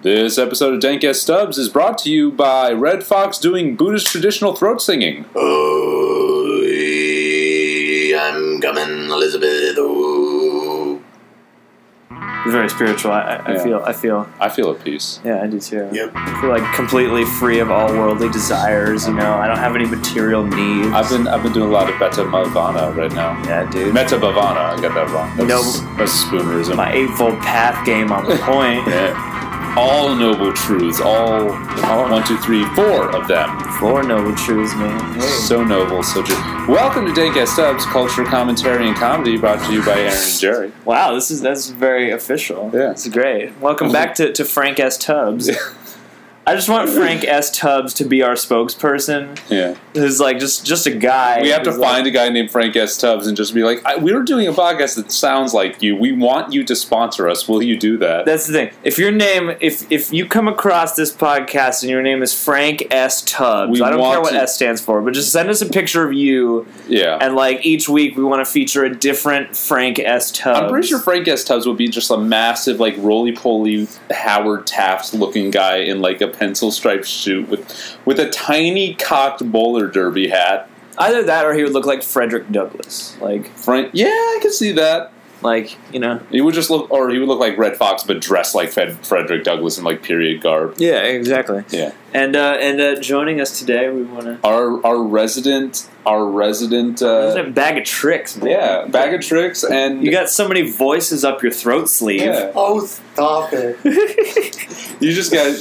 This episode of Dank Ass Stubs is brought to you by Red Fox doing Buddhist traditional throat singing. Oh, I'm coming, Elizabeth. Oh. Very spiritual. I feel at peace. Yeah, I do too. Yep. I feel like completely free of all worldly desires. You know, I don't have any material needs. I've been doing a lot of Metta Bhavana right now. Yeah, dude. Metta Bhavana. I got that wrong. That's spoonerism. My eightfold path game on the point. Yeah. All noble truths. All 1, 2, 3, 4 of them. 4 noble truths, man. Hey. So noble, so true. Welcome to Dank Ass Stubs, culture, commentary, and comedy, brought to you by Aaron and Jerry. Wow, that's very official. Yeah, it's great. Welcome back to Frank S. Tubbs. I just want Frank S. Tubbs to be our spokesperson. Yeah. Who's like just a guy. We have to find a guy named Frank S. Tubbs and just be like, we were doing a podcast that sounds like you. We want you to sponsor us. Will you do that? That's the thing. If your name, if you come across this podcast and your name is Frank S. Tubbs, I don't care what S stands for, but just send us a picture of you. Yeah. And like each week we want to feature a different Frank S. Tubbs. I'm pretty sure Frank S. Tubbs would be just a massive, like, roly-poly Howard Taft-looking guy in like a pencil-striped suit with a tiny cocked bowler derby hat. Either that, or he would look like Frederick Douglass. Like Frank, yeah, I can see that. Like, you know, he would look like Red Fox, but dressed like Frederick Douglass in like period garb. Yeah, exactly. Yeah, and joining us today, we want to our resident bag of tricks, man. Yeah, bag of tricks, and you got so many voices up your throat sleeve. Yeah. Oh, stop it! you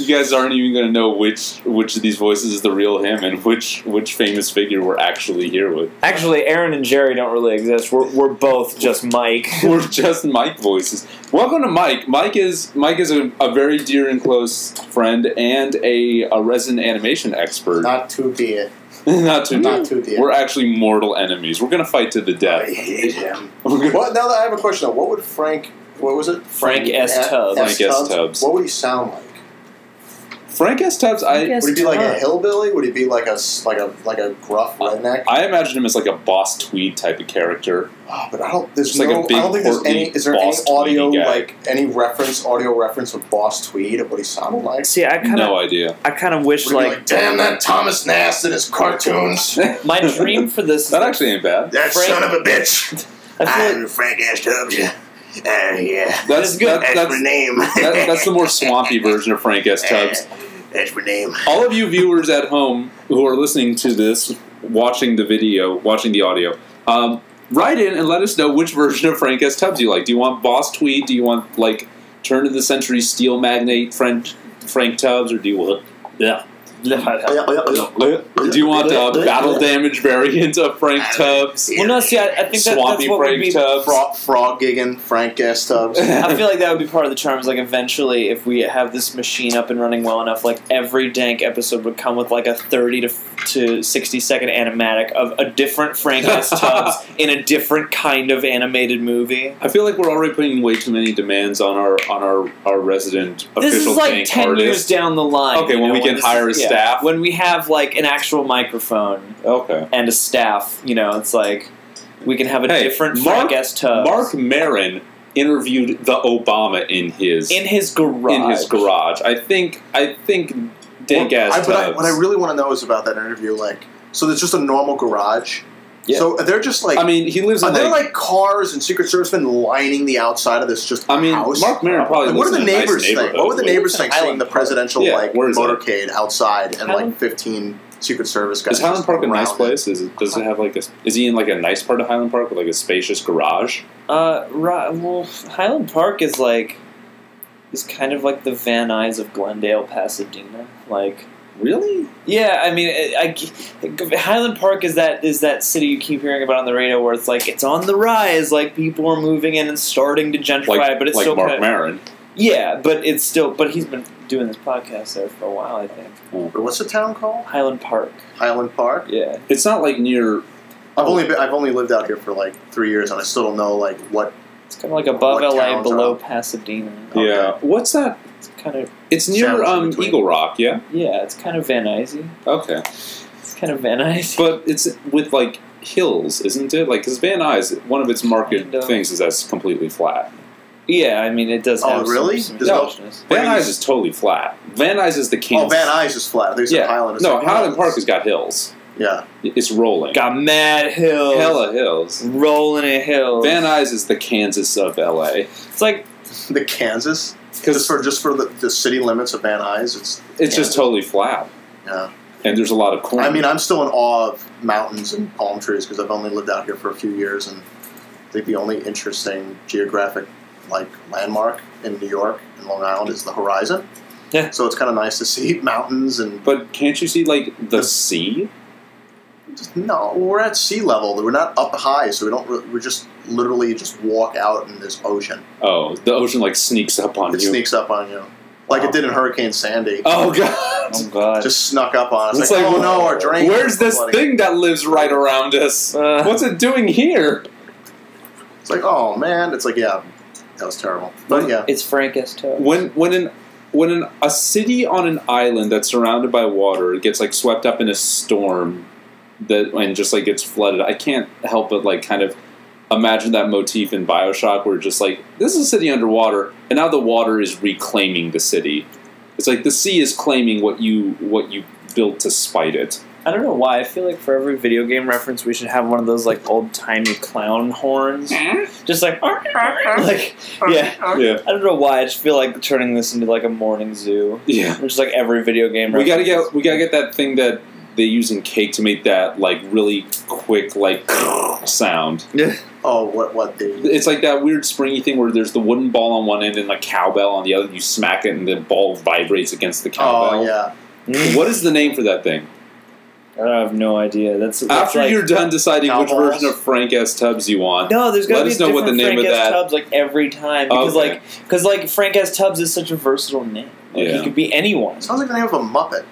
guys aren't even going to know which of these voices is the real him and which famous figure we're actually here with. Actually, Aaron and Jerry don't really exist. We're both just Mike. We're just Mike voices. Welcome to Mike. Mike is a very dear and close friend and a resident animation expert. Not too dear. Not too dear. We're actually mortal enemies. We're gonna fight to the death. I hate him. What? Now that I have a question, though, what would Frank? What was it? Frank S. Tubbs. Frank S. Tubbs. What would he sound like? Frank S. Tubbs. Would he be like a hillbilly? Would he be like a gruff redneck? I imagine him as like a Boss Tweed type of character. Oh, but I don't. There's like no. a big, I don't think there's any. Is there any audio audio reference of Boss Tweed of what he sounded like? See, no idea. I kind of wish like damn that Thomas Nast and his cartoons. My dream for this. That actually ain't bad. That son of a bitch. I'm Frank S. Tubbs. Yeah. That's good. That's my name. That's the more swampy version of Frank S. Tubbs. That's my name. All of you viewers at home who are listening to this, watching the video, watching the audio, write in and let us know which version of Frank S. Tubbs you like. Do you want Boss Tweed? Do you want, like, turn-of-the-century steel magnate Frank Tubbs? Or do you want... Yeah. Do you want battle damage variant of Frank Tubbs? Well, no, see, I think that's what Frank would be Tubbs. Frog gigging Frank S. Tubbs. I feel like that would be part of the charm. Is like eventually, if we have this machine up and running well enough, like every Dank episode would come with like a 30 to 60 second animatic of a different Frank S. Tubbs in a different kind of animated movie. I feel like we're already putting way too many demands on our resident official. This is like Dank 10 artist. years down the line. Okay, when we can hire a staff. When we have like an actual microphone, and a staff, it's like we can have a different Frank S. Tubbs. Mark Maron interviewed the Obama in his garage. I think Dank Ass Tubbs. What I really want to know is about that interview. Like, so there's just a normal garage. Yeah. So they're just like. I mean, he lives. Are there like cars and Secret Servicemen lining the outside of this just house? Mark Maron probably. Like, what are the neighbors think? What would the neighbors think seeing the presidential motorcade outside and like 15 Secret Service guys? Is Highland Park a nice place? Does it have like is he in like a nice part of Highland Park with like a spacious garage? Well, Highland Park is kind of like the Van Nuys of Glendale, Pasadena, like. Really? Yeah, I mean, Highland Park is that city you keep hearing about on the radio where it's like it's on the rise, like people are moving in and starting to gentrify, but it's still Mark Maron. Yeah, but it's still, he's been doing this podcast there for a while, I think. But what's the town called? Highland Park. Highland Park? Yeah. It's not like near. I've only lived out here for like 3 years, and I still don't know like what. It's kind of like above LA, below Pasadena. Okay. Yeah. What's that? It's near Eagle Rock, yeah? Yeah, it's kind of Van Nuys-y. Okay. It's kind of Van Nuys. But it's with, like, hills, isn't it? Like, because Van Nuys, one of its market things is that it's completely flat. Yeah, I mean, it does have really? some Van Nuys is totally flat. Van Nuys is the Kansas. Oh, Van Nuys is flat. There's Highland. No, Highland Park has got hills. Yeah. It's rolling. Got mad hills. Hella hills. Rolling in hills. Van Nuys is the Kansas of LA. It's like... The Kansas? Just for the city limits of Van Nuys, it's just totally flat. Yeah. And there's a lot of corn. I mean, I'm still in awe of mountains and palm trees because I've only lived out here for a few years, and I think the only interesting geographic landmark in New York and Long Island is the horizon. Yeah. So it's kind of nice to see mountains and. But can't you see the sea? No, we're at sea level. We're not up high, so we don't. We just literally just walk out in this ocean. Oh, the ocean sneaks up on you. It sneaks up on you, like it did in Hurricane Sandy. Oh god! Oh god! Just snuck up on us. It's like, oh no, our drain. Where's this thing that lives right around us? What's it doing here? It's like, oh man! It's like, yeah, that was terrible. But yeah, it's Frank S. Tubbs. When a city on an island that's surrounded by water gets swept up in a storm. And just gets flooded. I can't help but kind of imagine that motif in BioShock, where just this is a city underwater, and now the water is reclaiming the city. It's the sea is claiming what you built to spite it. I don't know why. I feel like for every video game reference, we should have one of those old timey clown horns, just yeah. I don't know why. I just feel like turning this into a morning zoo. Yeah, just every video game. We gotta get that thing that they use in Cake to make that really quick sound. Yeah. Oh, what the? It's that weird springy thing where there's the wooden ball on one end and the cowbell on the other. You smack it and the ball vibrates against the cowbell. Oh yeah. What is the name for that thing? I have no idea. That's after you're done deciding which version of Frank S. Tubbs you want. No, there's got to be us know what the name Frank of that. S. Tubbs every time because Frank S. Tubbs is such a versatile name. He could be anyone. Sounds like the name of a Muppet.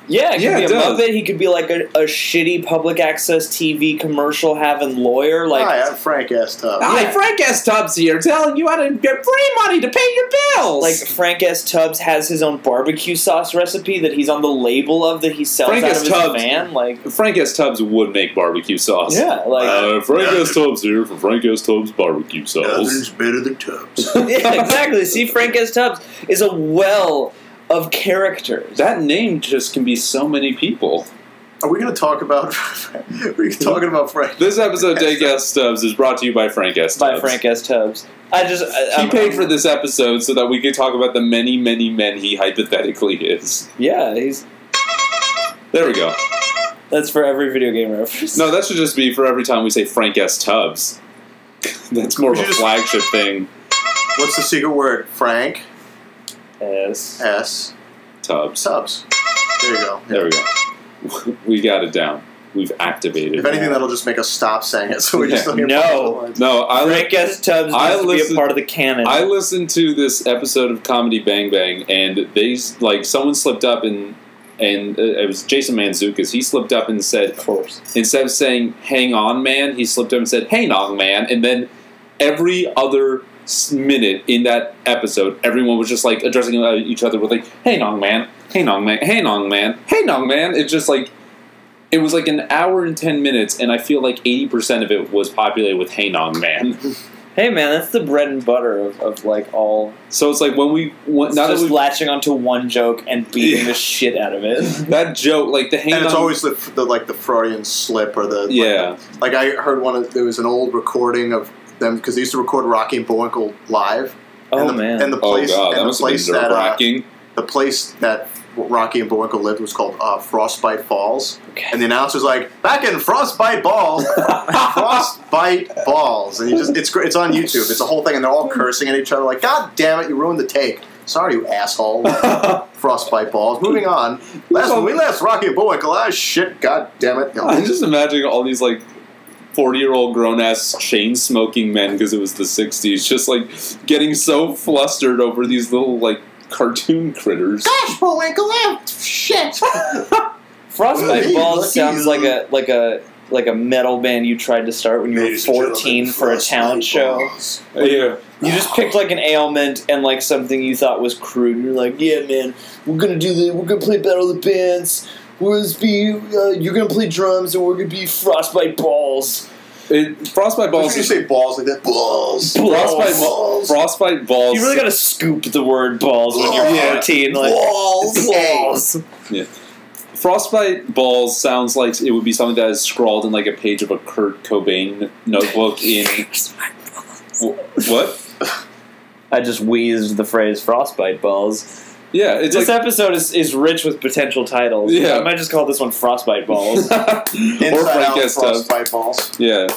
Yeah, he could be a Muppet. He could be a shitty public access TV commercial having lawyer. Hi, I'm Frank S. Tubbs. Hi, Frank S. Tubbs here, telling you how to get free money to pay your bills. Frank S. Tubbs has his own barbecue sauce recipe that he's on the label of that he sells Frank out S. of his van. Frank S. Tubbs would make barbecue sauce. Yeah, Frank S. Tubbs here for Frank S. Tubbs barbecue sauce. Nothing's better than Tubbs. Yeah, exactly. See, Frank S. Tubbs is a well of characters. That name just can be so many people. Are we going to talk about? We're talking about Frank. This episode, Dank Ass Stubs, is brought to you by Frank S. Tubbs. By Frank S. Tubbs. He paid for this episode so that we could talk about the many, many men he hypothetically is. Yeah, he's. There we go. That's for every video game reference. No, that should just be for every time we say Frank S. Tubbs. That's more of a flagship thing. What's the secret word? Frank. S. Tubbs. There you go. Yeah. There we go. We got it down. We've activated. If anything, that'll just make us stop saying it. So we just no. Frank S. Tubbs needs to be a part of the canon. I listened to this episode of Comedy Bang Bang, and they someone slipped up and it was Jason Mantzoukas. He slipped up and said, of course, instead of saying "Hang on, man," he slipped up and said "Hey, nong, man," and then every other minute in that episode, everyone was just addressing each other with "Hey, nong, man," "Hey, nong, man," "Hey, nong, man," "Hey, nong, man." It's just it was an hour and 10 minutes, and I feel 80% of it was populated with "Hey, nong, man." Hey, man, that's the bread and butter of all. So it's when we just latching onto one joke and beating the shit out of it. That joke, the "Hey, and it's always the Freudian slip or the I heard there was an old recording of them because they used to record Rocky and Bullwinkle live. Man! And the place, the place that Rocky and Bullwinkle lived was called Frostbite Falls. Okay. And the announcer's back in Frostbite Balls, Frostbite Balls, and it's on YouTube. It's a whole thing, and they're all cursing at each other God damn it, you ruined the take. Sorry, you asshole. Frostbite Balls. Moving on. When we last Rocky and Bullwinkle, shit, god damn it. No. I'm just imagining all these 40-year-old grown-ass chain-smoking men, because it was the 60s, just getting so flustered over these little cartoon critters. Gosh, Bullwinkle, shit. Frostbite Balls sounds like a metal band you tried to start when you were 14 for a talent show. Yeah. You just picked an ailment and something you thought was crude, and you're yeah, man, we're gonna do this. We're gonna play Battle of the Bands. You're gonna play drums, and we're gonna be Frostbite Balls. Frostbite balls. You say balls like that. Balls. Frostbite balls. You really gotta scoop the word balls when you're 14. Like, balls. Yeah. Frostbite balls sounds like it would be something that is scrawled in like a page of a Kurt Cobain notebook in. What? I just wheezed the phrase frostbite balls. Yeah, it's this episode is rich with potential titles. Yeah. I might just call this one Frostbite Balls. Inside Out Frostbite Balls. Yeah.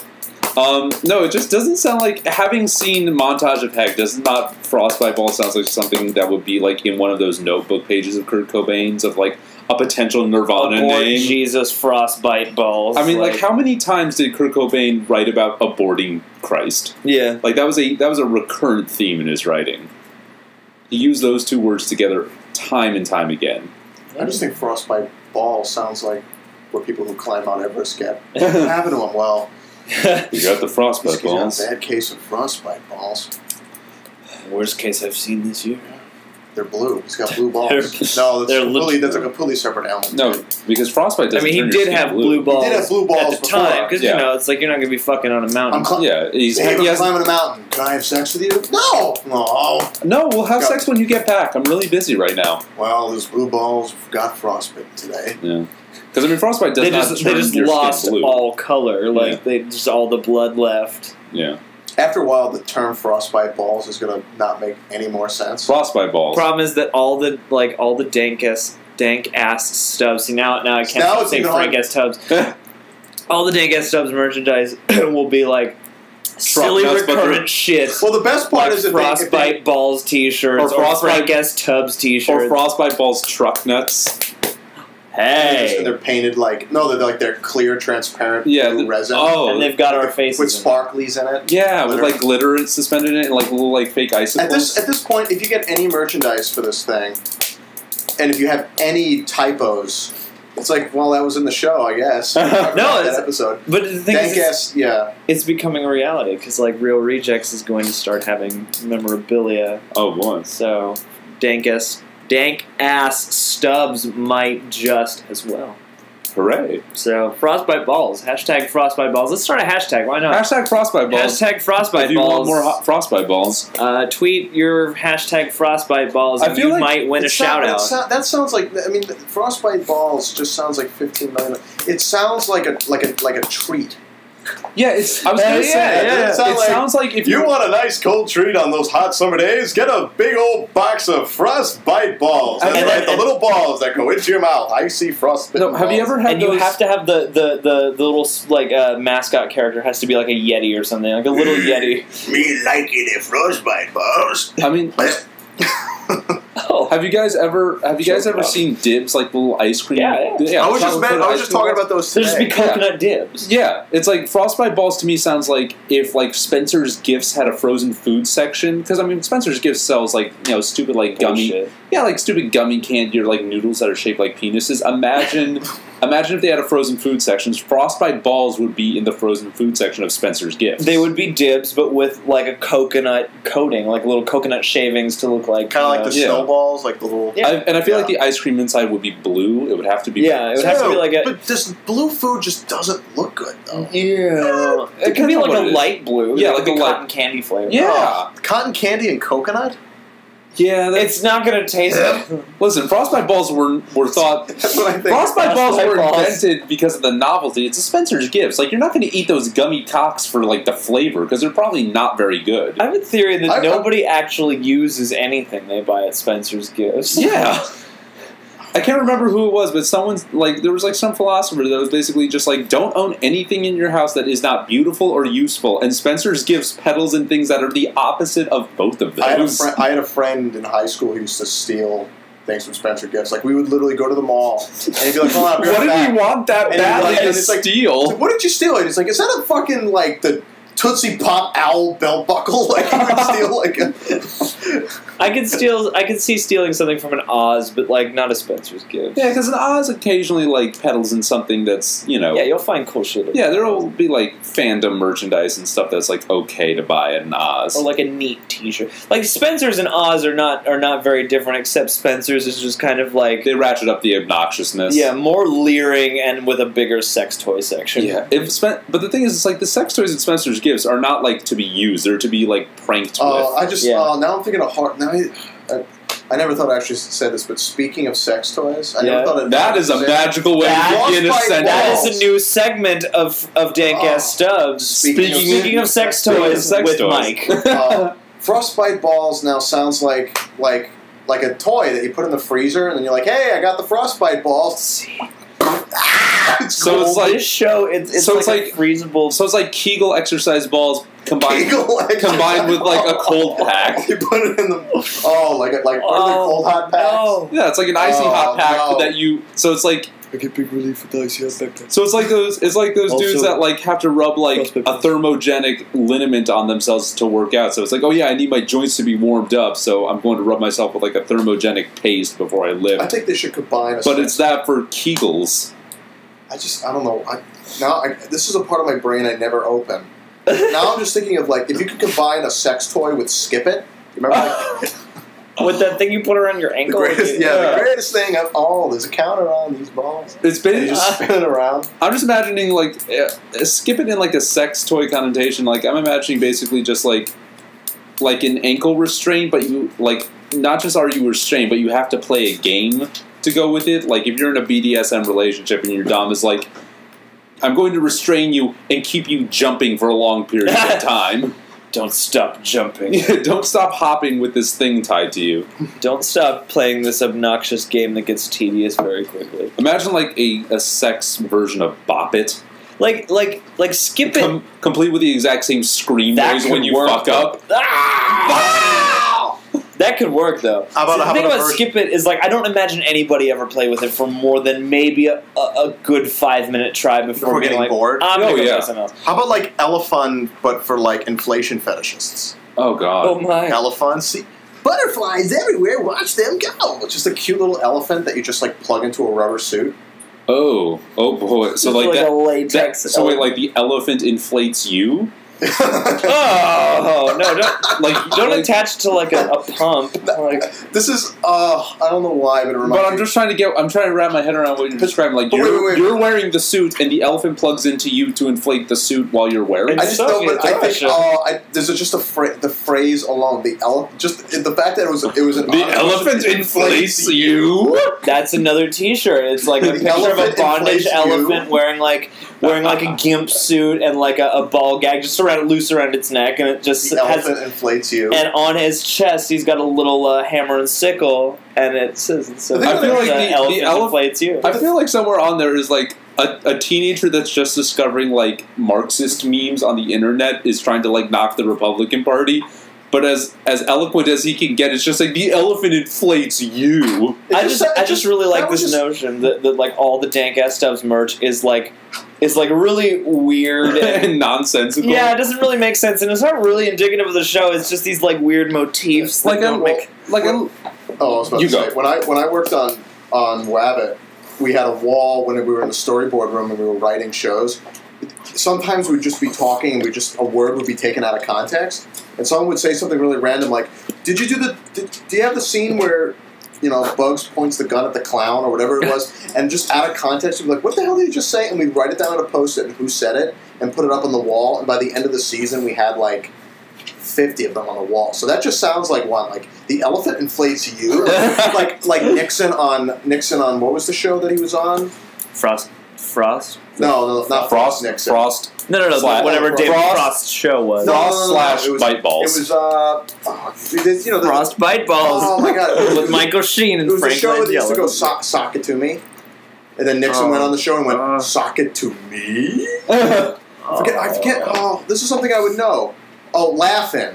No, it just doesn't sound like, having seen Montage of Heck, does not Frostbite Balls sounds like something that would be like in one of those notebook pages of Kurt Cobain's of like a potential Nirvana name. Jesus Frostbite Balls. I mean, like how many times did Kurt Cobain write about aborting Christ? Yeah. Like that was a recurrent theme in his writing. He used those two words together time and time again. I just think Frostbite Balls sounds like what people who climb Mount Everest get. What happened to him? Well, you got the frostbite balls. He's got a bad case of frostbite balls. Worst case I've seen this year. They're blue. He's got blue balls. No, that's a completely separate element. No, because frostbite doesn't. I mean, he did have blue balls. He did have blue balls at the time, because before. you know it's like you're not going to be fucking on a mountain. He's climbing a mountain. Can I have sex with you? No. No, we'll have sex when you get back. I'm really busy right now. Well, those blue balls got frostbite today. Yeah. Because I mean, frostbite does not turn they just your lost skin blue. all color. Like they just all the blood left. Yeah. After a while, the term frostbite balls is going to not make any more sense. Frostbite balls. Problem is that all the Dank Ass Stubs. See now I can't say Frank Ass Stubs. All the Dank Ass Stubs merchandise will be like silly recurrent shit. Well, the best part is Frostbite Balls T-shirts or Frank Ass Stubs T-shirts or Frostbite Balls truck nuts. Hey, they're painted they're clear, transparent blue resin. Oh, and they've got our faces with sparklies in it. Yeah, with like glitter suspended in it, and like little like fake icicles. At this point, if you get any merchandise for this thing, and if you have any typos, it's like, well, that was in the show, I guess. No, that episode. But the thing is, it's becoming a reality because like Real Rejects is going to start having memorabilia. Oh boy! So Dank Ass Stubs might just as well. Hooray! So Frostbite Balls. Hashtag Frostbite Balls. Let's start a hashtag. Why not? Hashtag Frostbite Balls. Hashtag Frostbite Balls. If you want more Frostbite Balls, tweet your hashtag Frostbite Balls, and you might win a shout out. That sounds like, I mean, Frostbite Balls just sounds like 15 million. It sounds like a treat. Yeah, I was going to say. It sounds like if you want a nice cold treat on those hot summer days, get a big old box of Frostbite Balls. That's right, the little balls that go into your mouth. Icy frostbite balls. Have you ever had those? You have to have the little like mascot character has to be like a Yeti or something, like a little Yeti. Me like it, Frostbite Balls. I mean. Have you guys ever seen Dibs, like the little ice cream? Yeah. I was just talking about those today. There's just be coconut Dibs. Yeah, it's like Frostbite Balls to me sounds like if like Spencer's Gifts had a frozen food section, because I mean Spencer's Gifts sells like stupid like gummy, like stupid gummy candy or like noodles that are shaped like penises. Imagine if they had a frozen food section. Frostbite Balls would be in the frozen food section of Spencer's Gifts. They would be Dibs, but with like a coconut coating, like little coconut shavings to look like kind of like the snowballs, like the little. I feel like the ice cream inside would be blue. It would have to be. Yeah, it would have to be like a. But this blue food just doesn't look good though. Yeah, it could be like a light blue. Yeah, like a cotton candy flavor. Yeah, cotton candy and coconut. Yeah, it's not going to taste good. Listen, Frostbite Balls were thought... That's what I think. Frostbite Balls were invented because of the novelty. It's a Spencer's Gifts. Like, you're not going to eat those gummy cocks for, like, the flavor, because they're probably not very good. I have a theory that nobody actually uses anything they buy at Spencer's Gifts. Yeah. I can't remember who it was, but someone's, like, there was, like, some philosopher that was basically just, like, don't own anything in your house that is not beautiful or useful, and Spencer's Gifts peddles in things that are the opposite of both of those. I had a friend in high school who used to steal things from Spencer Gifts. Like, we would literally go to the mall, and he'd be like, hold on, what did you want that badly to steal? Like, what did you steal? And it's like, is that a fucking, like, the Tootsie Pop owl belt buckle. Like he would steal like a... I could see stealing something from an Oz, but like not a Spencer's gift. Yeah, because an Oz occasionally like peddles in something that's, you know. Yeah, you'll find cool shit. Yeah, there will be like fandom merchandise and stuff that's like okay to buy at an Oz. Or like a neat T-shirt. Like Spencer's and Oz are not very different, except Spencer's is just kind of like they ratchet up the obnoxiousness. Yeah, more leering and with a bigger sex toy section. Yeah, but the thing is, it's like the sex toys at Spencer's gifts are not like to be used; they're to be like pranked with. I just now I'm thinking of heart. Now I never thought I actually said this, but speaking of sex toys, I never thought that is a magical way to begin a sentence. That is a new segment of Dank Ass Stubs. Speaking of sex toys with Mike. Frostbite balls now sounds like a toy that you put in the freezer, and then you're like, "Hey, I got the frostbite balls." So it's like this show. It's like freezable. So it's like Kegel exercise balls combined with like a cold pack. You put it in the what are they, cold hot packs? No. Yeah, it's like an icy hot pack that you. So it's like. I get big relief with the icy hot pack. So it's like those also, dudes that like have to rub like a thermogenic liniment on themselves to work out. So it's like, oh yeah, I need my joints to be warmed up, so I'm going to rub myself with like a thermogenic paste before I lift. I think they should combine. But it's that for Kegels. I don't know. This is a part of my brain I never open. Now I'm just thinking of like if you could combine a sex toy with Skip It. You remember? With that thing you put around your ankle? The greatest thing of all. There's a counter on these balls. It's been you just spin it around. I'm just imagining like Skip It in like a sex toy connotation. Like I'm imagining basically just like an ankle restraint, but you like not just are you restrained, but you have to play a game to go with it. Like if you're in a BDSM relationship and your dom is like, I'm going to restrain you and keep you jumping for a long period of time. Don't stop jumping. Yeah, don't stop hopping with this thing tied to you. Don't stop playing this obnoxious game that gets tedious very quickly. Imagine like a sex version of Bop It. Like Skip It. Complete with the exact same scream noise when you fuck up. That could work though. The thing about Skip It is like I don't imagine anybody ever play with it for more than maybe a good 5-minute try before getting like, bored. I'm gonna go play something else. How about like Elephant, but for like inflation fetishists? Oh god. Oh my. Elephant. See, butterflies everywhere. Watch them go. It's just a cute little elephant that you just like plug into a rubber suit. Oh boy. So like a latex. So wait, like the elephant inflates you? Oh no! Don't attach to like a pump. Like, this is I don't know why, but it reminds me. But I'm trying to wrap my head around what you're describing. Like you're wearing the suit, and the elephant plugs into you to inflate the suit while you're wearing it. I just know, but I think there's just the phrase alone. The fact that it was an the elephant inflates you. That's another T-shirt. It's like a picture of a bondage elephant wearing like a gimp suit and like a ball gag just loose around its neck, and it just the elephant inflates you. And on his chest, he's got a little hammer and sickle, and it says, I feel like the elephant inflates you. I feel like somewhere on there is like a teenager that's just discovering like Marxist memes on the internet is trying to like knock the Republican Party. But as eloquent as he can get, it's just like the elephant inflates you. I just really like this notion that like all the Dank Ass Stubs merch is like really weird and nonsensical. Yeah, it doesn't really make sense, and it's not really indicative of the show. It's just these like weird motifs. I was about to say when I worked on Wabbit, we had a wall when we were in the storyboard room and we were writing shows. Sometimes we'd just be talking and a word would be taken out of context, and someone would say something really random like, do you have the scene where, you know, Bugs points the gun at the clown or whatever it was, and just out of context we'd be like, what the hell did you just say? And we'd write it down on a post-it and who said it and put it up on the wall, and by the end of the season we had like 50 of them on the wall. So that just sounds like one, like the elephant inflates you, like Nixon on what was the show that he was on? Frost? No, not Frost. Nixon. Frost. No, whatever David Frost's show was. Frost / Bite Balls. It was Frost Bite Balls. Oh my god, with Michael Sheen and Frank Langella. It was a show where they used to go sock it to me, and then Nixon went on the show and went sock it to me. I forget. Oh, this is something I would know. Oh, Laugh-In.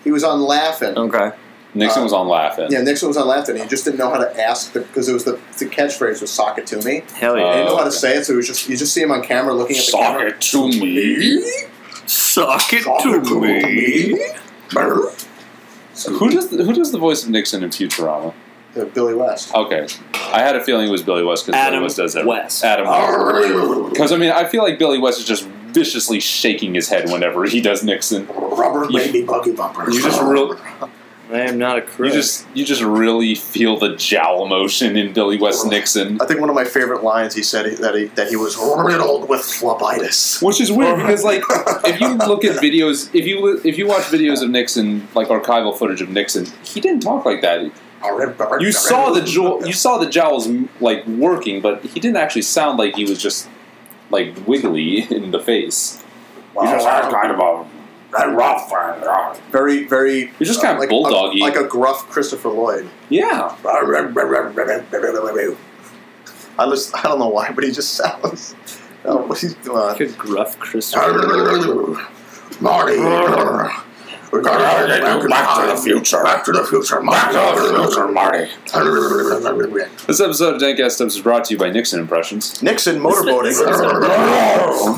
He was on Laugh-In. Okay. Nixon was on Laugh-In. Yeah, Nixon was on Laugh-In. He just didn't know how to ask because it was the catchphrase was "sock it to me." Hell yeah! He didn't know how to say it, so it was just you just see him on camera looking at the camera. Sock it to me. Suck it to me. Who does the voice of Nixon in Futurama? Billy West. Okay, I had a feeling it was Billy West because Billy West does that. West. Adam West. Because I mean, I feel like Billy West is just viciously shaking his head whenever he does Nixon. Rubber baby buggy bumper. You just real. I am not a crook. You just really feel the jowl emotion in Billy West Nixon, I think one of my favorite lines he said that he was riddled with phlebitis. which is weird because like if you look at videos, if you watch videos of Nixon, like archival footage of Nixon, he didn't talk like that. You saw the jowls like working, but he didn't actually sound like he was just like wiggly in the face. He just had kind of a rough and very, very. You're just kind of like bulldoggy, like a gruff Christopher Lloyd. Yeah. I don't know why, but he just sounds. What's he doing? Like a gruff Christopher. Marty. We're going back to the future. Back to the future. Back to the future, Marty. This episode of Dank Ass Stubs is brought to you by Nixon Impressions. Nixon motorboating.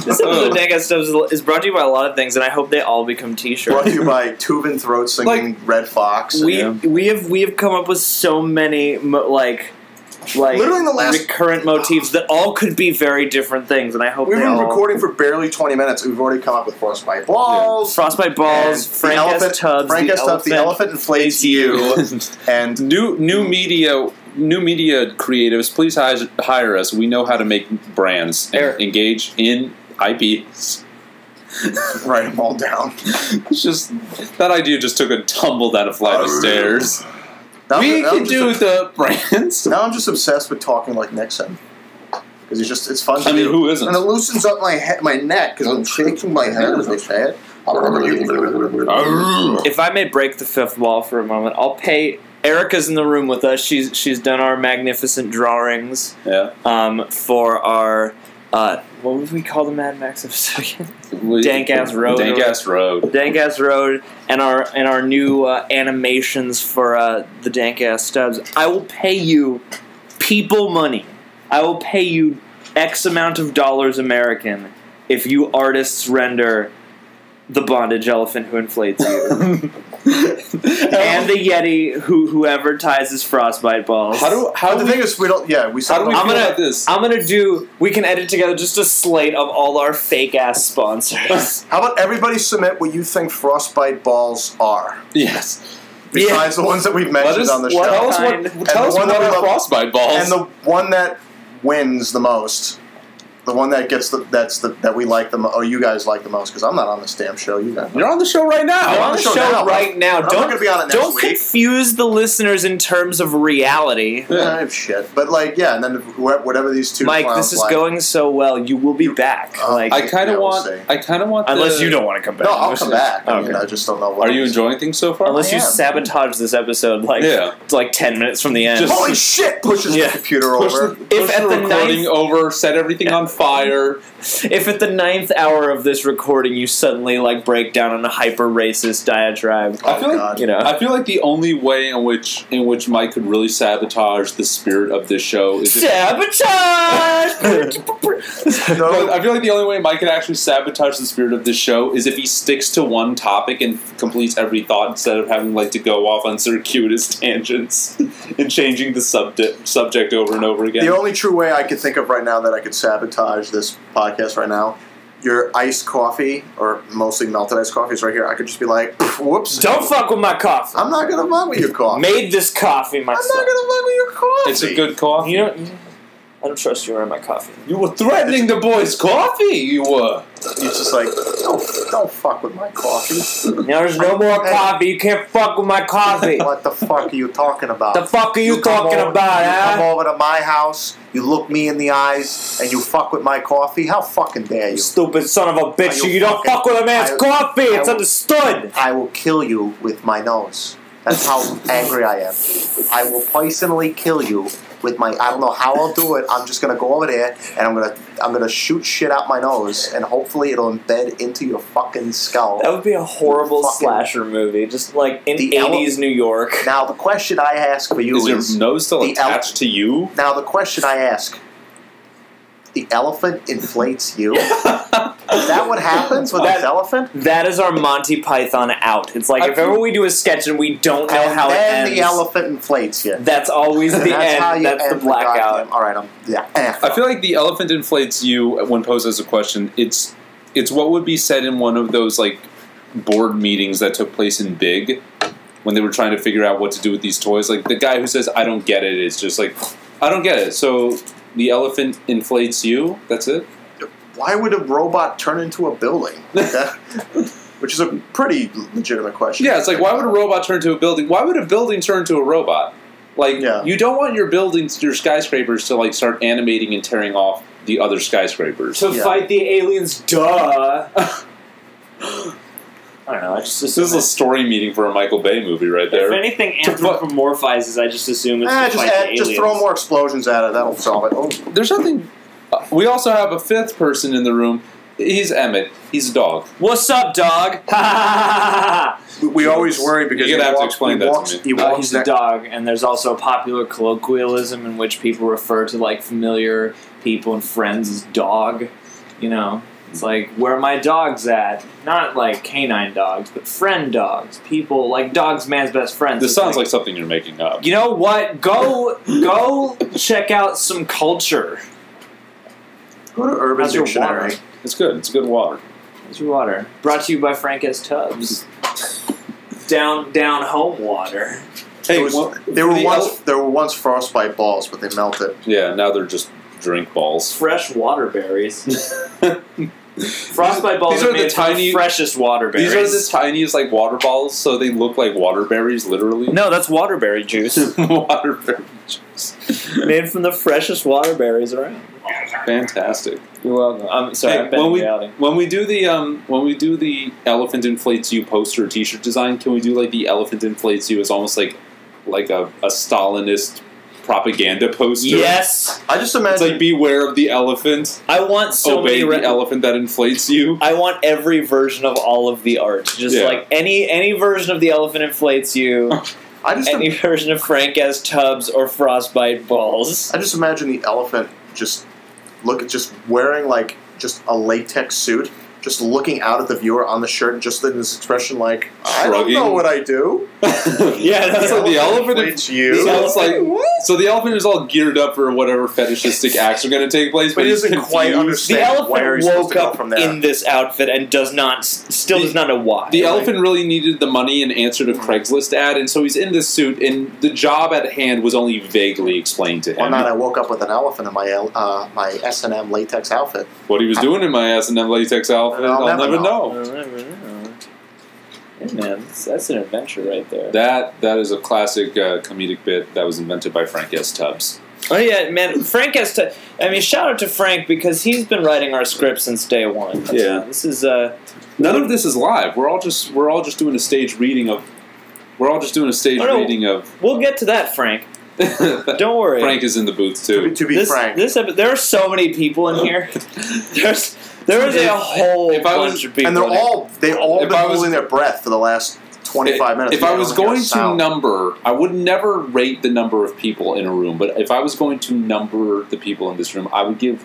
This episode of Dank Ass Stubs is brought to you by a lot of things, and I hope they all become T-shirts. Brought to you by Tubin Throat singing Red Fox. We have come up with so many literally in the last recurrent motifs that all could be very different things, and I hope we've they been all recording for barely 20 minutes. We've already come up with Frostbite Balls, Frostbite Balls, Frank S. Tubbs, the elephant inflates you, and new media creatives. Please hire us. We know how to make brands and engage in IPs. Write them all down. It's just that idea just took a tumble down a flight of stairs. We can do the brands. Now I'm just obsessed with talking like Nixon. Because it's fun to I mean, do. who isn't? And it loosens up my neck because I'm shaking my head as I say it. If I may break the fifth wall for a moment, I'll pay. Erica's in the room with us. She's done our magnificent drawings. Yeah. For our what would we call the Mad Max episode again? Dank Ass Road. Dank Ass Road. Dank Ass Road, and our new animations for the Dank Ass Stubs. I will pay you people money. I will pay you X amount of dollars American if you artists render the bondage elephant who inflates you. And the Yeti whoever ties his frostbite balls. The thing is, we don't. Yeah, we. How do we feel about this? I'm gonna do. We can edit together just a slate of all our fake ass sponsors. How about everybody submit what you think frostbite balls are? Yes. Besides the ones that we've mentioned on the show. Tell us what are frostbite balls. And the one that wins the most. The one that gets that we like the most, or you guys like the most, because I'm not on this damn show. You guys. You're on the show right now. You're on the show right now. I'm not going to be on it next week. Don't confuse the listeners in terms of reality. Yeah, shit. But and then whatever these two. Mike, this is going so well. You will be back. I kind of want. Unless you don't want to come back. No, I'll come back. Okay. I mean, I just don't know. What are you enjoying things so far? Unless you sabotage this episode, it's like 10 minutes from the end. Holy shit! Pushes the computer over. Push the recording over. Set everything on fire. If at the 9th hour of this recording you suddenly break down on a hyper racist diatribe, I feel like the only way in which Mike could really sabotage the spirit of this show is sabotage. I feel like the only way Mike could actually sabotage the spirit of this show is if he sticks to one topic and completes every thought instead of having to go off on circuitous tangents and changing the subject over and over again. The only true way I could think of right now that I could sabotage this podcast right now, your iced coffee, or mostly melted iced coffee, is right here. I could just be like, whoops. Don't fuck with my coffee. I'm not going to fuck with your coffee. Made this coffee myself. I'm not going to fuck with your coffee. It's a good coffee. I don't trust you around my coffee. You were threatening the boy's coffee, you were. It's just don't fuck with my coffee. There's no more coffee. You can't fuck with my coffee. What the fuck are you talking about? The fuck are you talking about, You come over to my house, you look me in the eyes, and you fuck with my coffee? How fucking dare you? Stupid son of a bitch. You don't fuck with a man's coffee. It's understood. I will kill you with my nose. That's how angry I am. I will personally kill you with my. I don't know how I'll do it. I'm just gonna go over there and I'm gonna shoot shit out my nose, and hopefully it'll embed into your fucking skull. That would be a horrible slasher movie, just like in 80s New York. Now the question I ask for you is your nose still attached to you? Now the question I ask: the elephant inflates you. Is that what happens with this elephant? That is our Monty Python out. It's like if ever we do a sketch and we don't know And how it then ends, the elephant inflates you. that's always the That's end. how you That's end the blackout. goddamn- All right, I feel like the elephant inflates you when posed as a question. It's what would be said in one of those like board meetings that took place in Big when they were trying to figure out what to do with these toys. Like the guy who says "I don't get it" is just like, "I don't get it." So the elephant inflates you. That's it. Why would a robot turn into a building? Which is a pretty legitimate question. Yeah, it's like why would a robot turn into a building? Why would a building turn into a robot? Like you don't want your buildings, your skyscrapers, to like start animating and tearing off the other skyscrapers To fight the aliens, duh. I don't know. I just This is a story meeting for a Michael Bay movie right there. If anything anthropomorphizes, I just assume it's to fight the aliens. Just throw more explosions at it. That'll solve it. Oh. There's nothing. We also have a fifth person in the room. He's Emmett. He's a dog. What's up, dog? We always worry because You're gonna have to explain that to me. He's a dog, and there's also a popular colloquialism in which people refer to like familiar people and friends as dog. You know, it's like where are my dogs at? Not like canine dogs, but friend dogs. People like dogs, man's best friends. This sounds like something you're making up. You know what? Go check out some culture. Go to Urban How's your Dictionary. water? It's good. It's good water. How's your water? Brought to you by Frank S. Tubbs. down home water. Hey, There were once frostbite balls, but they melted. Yeah, now they're just drink balls. Fresh waterberries. Frostbite balls These are are the made from tiny- the freshest waterberries. These are the tiniest like water balls, so they look like waterberries, literally. No, that's waterberry juice. Waterberry juice. Made from the freshest waterberries around. Fantastic. You're welcome. I'm sorry, Hey, I've been reality. when we do the elephant inflates you poster or T-shirt design, can we do like the elephant inflates you as almost like a Stalinist propaganda poster? Yes! I just It's imagine. like beware of the elephant. I want so Obey many the elephant that inflates you. I want every version of all of the art. Just Yeah. like any version of the elephant inflates you. I just Any version of Frank S. Tubbs or Frostbite balls. I just imagine the elephant just wearing like just a latex suit, just looking out at the viewer on the shirt, and just in this expression like, I don't Shrugging. know what I do. Yeah, that's like the elephant. It's you. So it's like so the elephant is all geared up for whatever fetishistic acts are going to take place, But but he he's doesn't quite confused. The understand where elephant he's supposed woke to go up from there. in this outfit and does not know why. The elephant really needed the money and answered a Craigslist ad, and so he's in this suit, and the job at hand was only vaguely explained to him. One night I woke up with an elephant in my S&M latex outfit. What he was doing in my S&M latex outfit, I'll I'll never never know. I'll never know. Hey man, that's an adventure right there. That is a classic comedic bit that was invented by Frank S. Tubbs. Oh yeah, man, Frank has to. I mean, shout out to Frank because he's been writing our script since day one. Yeah. This is None of this is live. We're all just doing a staged reading of. We're all just doing a staged reading of. We'll get to that, Frank. Don't worry. Frank is in the booth too. To be frank, there are so many people in here. There is a whole bunch of people, and they all been holding their breath for the last 25 minutes. If I was going to number, I would never rate the number of people in a room, but if I was going to number the people in this room, I would give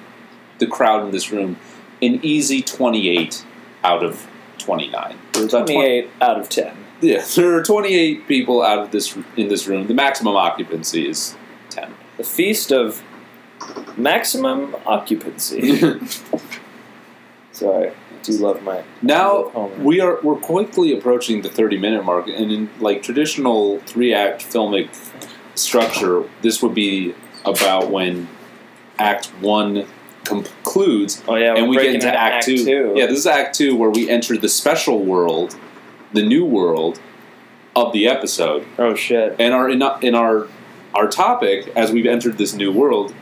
the crowd in this room an easy 28 out of 29. 28 out of 10. Yeah, there are 28 people in this room. The maximum occupancy is 10. The feast of maximum occupancy. Sorry, I do love my. Now we're quickly approaching the 30-minute mark, and in like traditional 3-act filmic structure, this would be about when Act 1 concludes. Oh yeah, and we get into Act 2. Yeah, this is Act 2 where we enter the special world, the new world of the episode. Oh shit! And our topic as we've entered this new world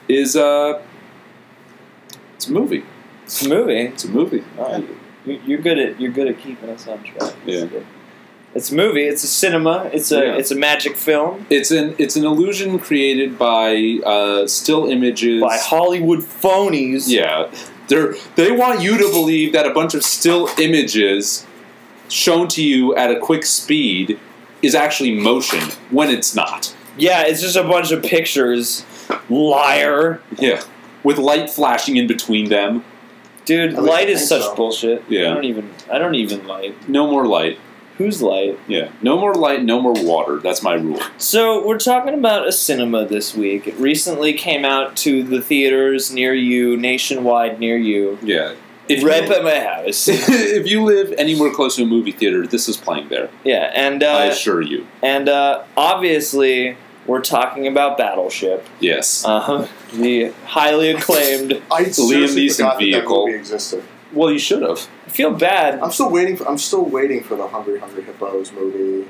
is it's a movie. It's a movie. It's a movie. Oh, you're good at keeping us on track. Yeah. It's a movie. It's a cinema. It's a magic film. It's an illusion created by still images by Hollywood phonies. Yeah, they want you to believe that a bunch of still images shown to you at a quick speed is actually motion when it's not. Yeah, it's just a bunch of pictures. Liar. Yeah, with light flashing in between them. Dude, At least light I is think such so. bullshit. Yeah. I don't even light. No more light. Who's light? Yeah. No more light, no more water. That's my rule. So we're talking about a cinema this week. It recently came out to the theaters near you, nationwide near you. Yeah. Right by my house. If you live anywhere close to a movie theater, this is playing there. Yeah, and I assure you. And obviously, we're talking about Battleship, Yes. the highly acclaimed. I Liam seriously Neeson forgot that vehicle. movie existed. Well, you should have. I feel bad. I'm still waiting for the Hungry Hungry Hippos movie.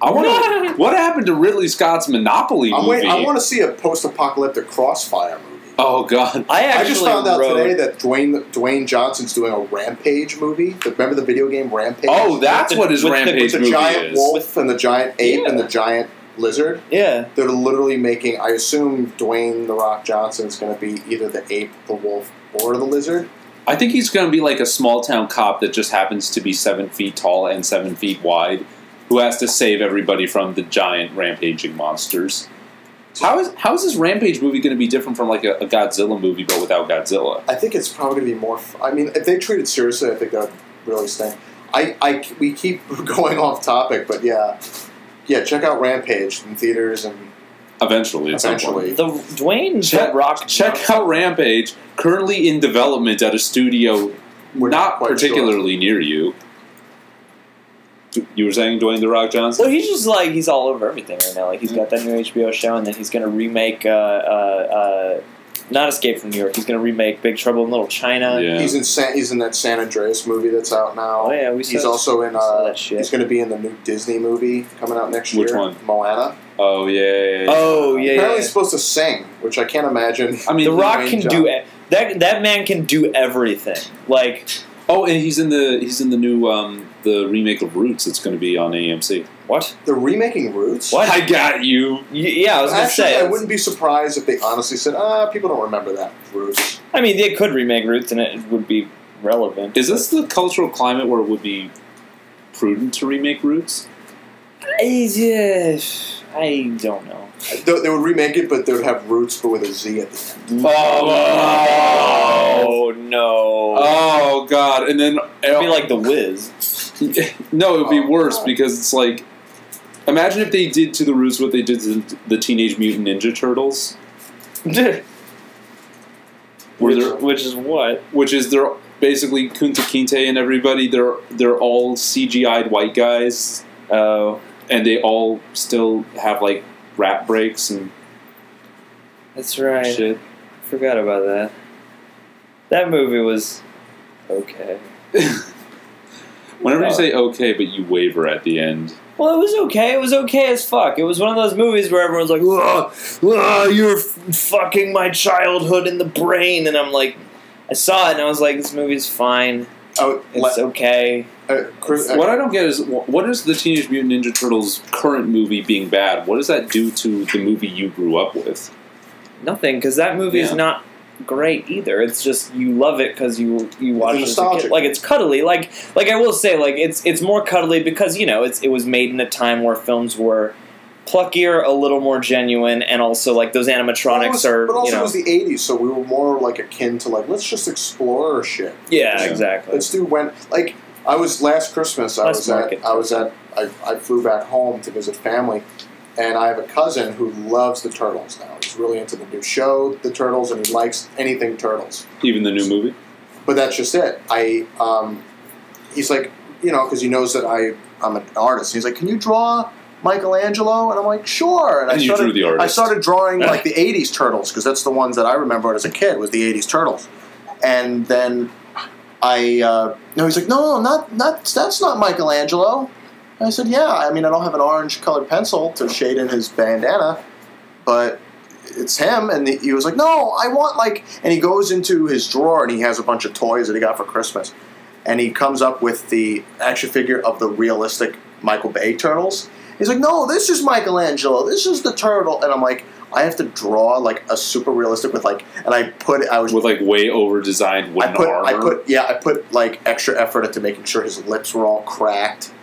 I want. What happened to Ridley Scott's Monopoly movie? I want to see a post-apocalyptic Crossfire movie. Oh God! I just found out wrote, today that Dwayne Johnson's doing a Rampage movie. Remember the video game Rampage? Oh, that's what his with the- Rampage with the movie giant is. wolf and the giant ape Yeah. and the giant lizard. Yeah. They're literally making. I assume Dwayne the Rock Johnson's going to be either the ape, the wolf, or the lizard. I think he's going to be like a small town cop that just happens to be 7 feet tall and 7 feet wide, who has to save everybody from the giant rampaging monsters. How is this Rampage movie going to be different from like a Godzilla movie but without Godzilla? I think it's probably going to be more. I mean, if they treat it seriously, I think that would really stink. We keep going off topic, but yeah, check out Rampage in theaters and Eventually, at some eventually. point. The Dwayne Check, Rock. check out Rampage, currently in development at a studio We're not quite particularly near you. You were saying Dwayne The Rock Johnson? Well, he's just like he's all over everything right now. Like he's got that new HBO show, and then he's going to remake not Escape from New York. He's going to remake Big Trouble in Little China. Yeah. He's in that San Andreas movie that's out now. Oh yeah, He's also in. saw that shit. He's going to be in the new Disney movie coming out next year. Which one? Moana. Oh yeah. Oh yeah. Apparently, yeah. he's supposed to sing, which I can't imagine. I mean, The Rock Dwayne can Johnson. do that man can do everything. Like oh, and he's in the new the remake of Roots that's going to be on AMC. what? They're remaking Roots. What? I got you. Yeah, I was going to Actually, say. I wouldn't be surprised if they honestly said, people don't remember that Roots. I mean, they could remake Roots, and it would be relevant. Is this the cultural climate where it would be prudent to remake Roots? I don't know. They would remake it, but they would have Roots, but with a Z at the end. Oh no! Oh God! And then It'd be like The Wiz. no, it would be Oh, worse God. because it's like, imagine if they did to the Roots what they did to the Teenage Mutant Ninja Turtles, where they're, Which is what? which is they're basically Kunta Kinte and everybody. They're all CGI'd white guys, Oh, and they all still have like rap breaks and that's right. shit. Forgot about that. That movie was okay. Whenever you say okay, but you waver at the end. Well, it was okay. It was okay as fuck. It was one of those movies where everyone's like, you're fucking my childhood in the brain. And I'm like, I saw it and I was like, this movie's fine. Oh, It's okay. Chris, What I don't get is, what is the Teenage Mutant Ninja Turtles current movie being bad? What does that do to the movie you grew up with? Nothing, because that movie is Yeah. not great either. It's just you love it because you watch it as a nostalgic. kid. Like it's cuddly. Like I will say, like it's more cuddly because it was made in a time where films were pluckier, a little more genuine, and also like those animatronics but also are it was the 80s, so we were more like akin to like, let's just explore shit. yeah, exactly. Let's do I was last Christmas. I flew back home to visit family, and I have a cousin who loves the Turtles now. He's really into the new show, the Turtles, and he likes anything Turtles. Even the new movie? But that's just it. He's like, because he knows that I'm an artist. He's like, can you draw Michelangelo? And I'm like, sure. And you drew the artist. I started drawing like the 80s Turtles, because that's the ones that I remembered as a kid, was the 80s Turtles. And then he's like, no, that's not Michelangelo. And I said, yeah, I mean, I don't have an orange colored pencil to shade in his bandana, but it's him. And he was like, no, I want and he goes into his drawer and he has a bunch of toys that he got for Christmas. And he comes up with the action figure of the realistic Michael Bay Turtles. He's like, no, this is Michelangelo. This is the turtle. And I'm like, I have to draw a super realistic with With way over designed wooden armor. I put extra effort into making sure his lips were all cracked,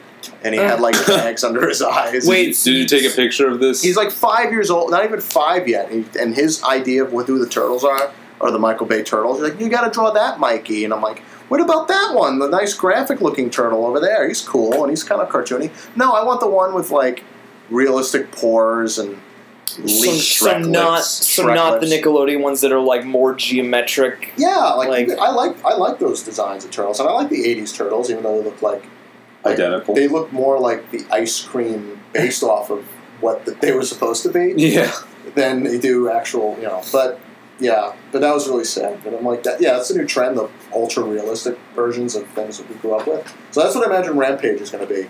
and he had bags under his eyes. Wait, Did you take a picture of this? He's 5 years old, not even 5 yet, and his idea of who the Turtles are or the Michael Bay turtles. He's like, you got to draw that Mikey, and I'm like, what about that one? The nice graphic-looking turtle over there. He's cool and he's kind of cartoony. No, I want the one with like realistic pores and leaf so not the Nickelodeon ones that are like more geometric. Yeah, I like those designs of turtles, and I like the '80s turtles, even though they look like identical. They look more like the ice cream based off of what they were supposed to be. Yeah. Than they do actual, But yeah, but that was really sad. But I'm like that. Yeah, that's the new trend of ultra realistic versions of things that we grew up with. So that's what I imagine Rampage is going to be.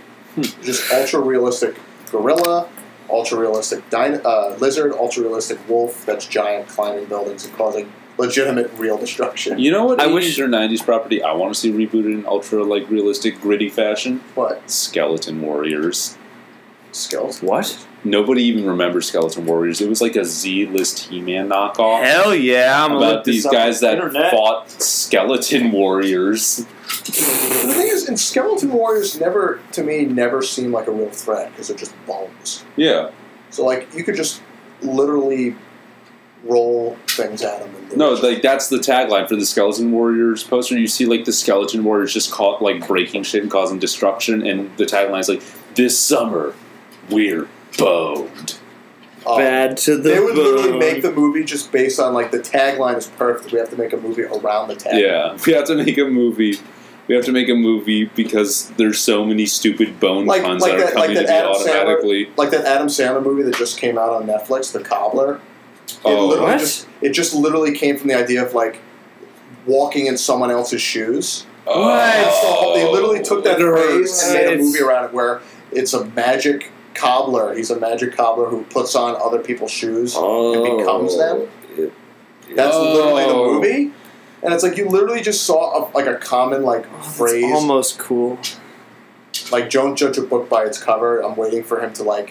Just ultra realistic gorilla, ultra realistic lizard, ultra realistic wolf that's giant, climbing buildings and causing legitimate real destruction. You know what 80s or 90s property I want to see rebooted in ultra realistic gritty fashion? What? Skeleton Warriors. Skeleton? What? Nobody even remembers Skeleton Warriors. It was like a Z-list He-Man knockoff. Hell yeah! I'm about these guys that fought Skeleton Warriors. The thing is, and Skeleton Warriors never seem like a real threat because they're just bones. Yeah. So like you could just literally roll things at them. And no, like that's the tagline for the Skeleton Warriors poster. You see like the Skeleton Warriors just caught like breaking shit and causing destruction, and the tagline is like, "This summer, we're boned." Bad to the They would bone. literally make the movie just based on like the tagline is perfect. We have to make a movie around the tagline. Yeah, we have to make a movie. We have to make a movie because there's so many stupid bone puns that are coming to be automatically. Like that Adam Sandler movie that just came out on Netflix, The Cobbler. It just literally came from the idea of like walking in someone else's shoes. So they literally took that phrase and made a movie around it where it's a magic cobbler. He's a magic cobbler who puts on other people's shoes and becomes them. That's literally the movie. And it's like you literally just saw a common phrase. That's almost cool. Like, don't judge a book by its cover. I'm waiting for him to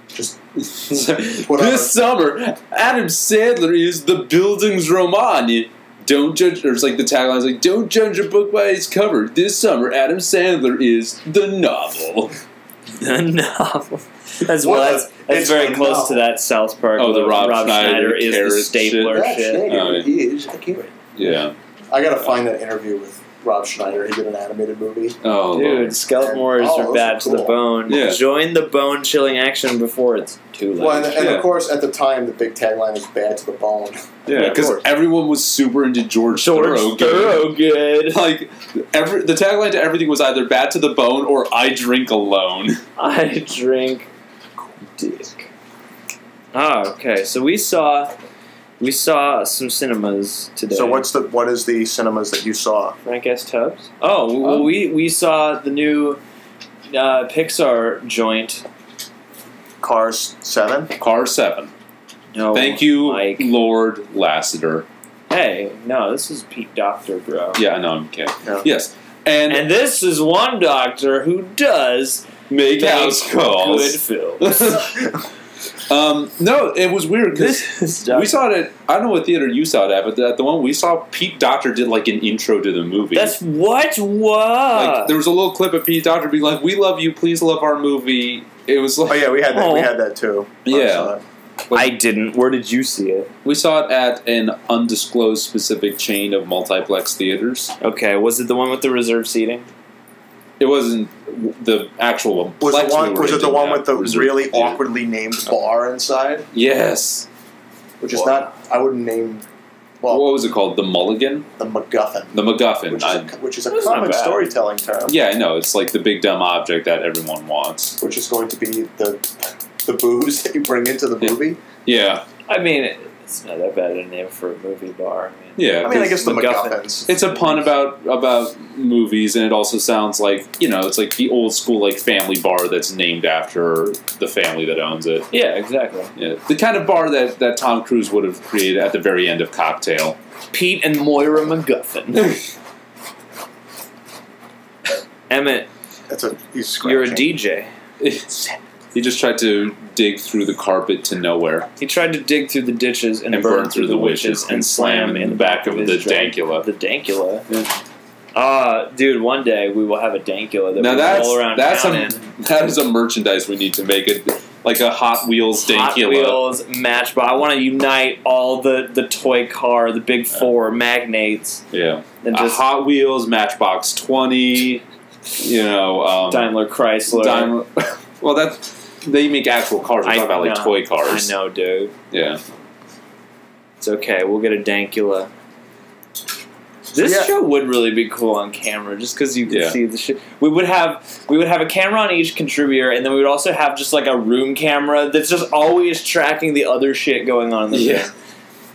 just this summer, Adam Sandler is the building's Roman. Don't judge. Or it's like the tagline is like, "Don't judge a book by its cover." This summer, Adam Sandler is the novel. The novel. That's very close to that South Park. Oh, the Rob Schneider is the stapler shit. He is accurate. Yeah. I gotta find that interview with Rob Schneider. He did an animated movie. Oh, dude, Skeleton Warriors are bad to the bone. Yeah. Join the bone-chilling action before it's too late. Well, and of course, at the time, the big tagline was "bad to the bone." Yeah, because everyone was super into George Thorogood. Like, the tagline to everything was either "bad to the bone" or "I drink alone." I drink dick. Ah, okay. So we saw some cinemas today. So what is the cinemas that you saw? Dank Ass Stubs. Oh, well, we saw the new Pixar joint. Cars 7? Cars 7. No, thank you, Mike. Lord Lasseter. Hey, no, this is Pete Docter, bro. Yeah, I know, I'm kidding. Yeah. Yes. And this is one doctor who does make house calls. Good films. No, it was weird because we saw it at, I don't know what theater you saw it at, but at the one we saw, Pete Docter did like an intro to the movie. That's what? Like, there was a little clip of Pete Docter being like, "We love you, please love our movie." It was like, oh yeah, we had that. We had that too. Yeah, I didn't. Where did you see it? We saw it at an undisclosed specific chain of multiplex theaters. Okay, was it the one with the reserved seating? It wasn't the actual. Was it the one with the really awkwardly named bar inside? Yes. Which is not. I wouldn't name. Well, what was it called? The Mulligan? The MacGuffin. The MacGuffin. Which is a common storytelling term. Yeah, I know. It's like the big dumb object that everyone wants. Which is going to be the booze that you bring into the movie. Yeah. I mean, it's not that bad a name for a movie bar. Yeah, I guess the MacGuffins. It's a pun about movies, and it also sounds like, it's like the old school like family bar that's named after the family that owns it. Yeah, exactly. Yeah, the kind of bar that Tom Cruise would have created at the very end of Cocktail. Pete and Moira MacGuffin. Emmett, you're a DJ. He just tried to dig through the carpet to nowhere. He tried to dig through the ditches and burn through the witches and slam in the back of the Dankula. The Dankula? Yeah. Dude, one day we will have a Dankula that we roll around town in. That is a merchandise we need to make. like a Hot Wheels Dankula. Hot Wheels, Matchbox. I want to unite all the toy car, the big four magnates. Yeah. And just Hot Wheels, Matchbox 20, Daimler Chrysler. Well, they make actual cars. We're talking about like toy cars. I know, dude. Yeah. It's okay. We'll get a Dankula. This show would really be cool on camera, just because you could see the shit. We would have a camera on each contributor, and then we would also have just like a room camera that's just always tracking the other shit going on in the show.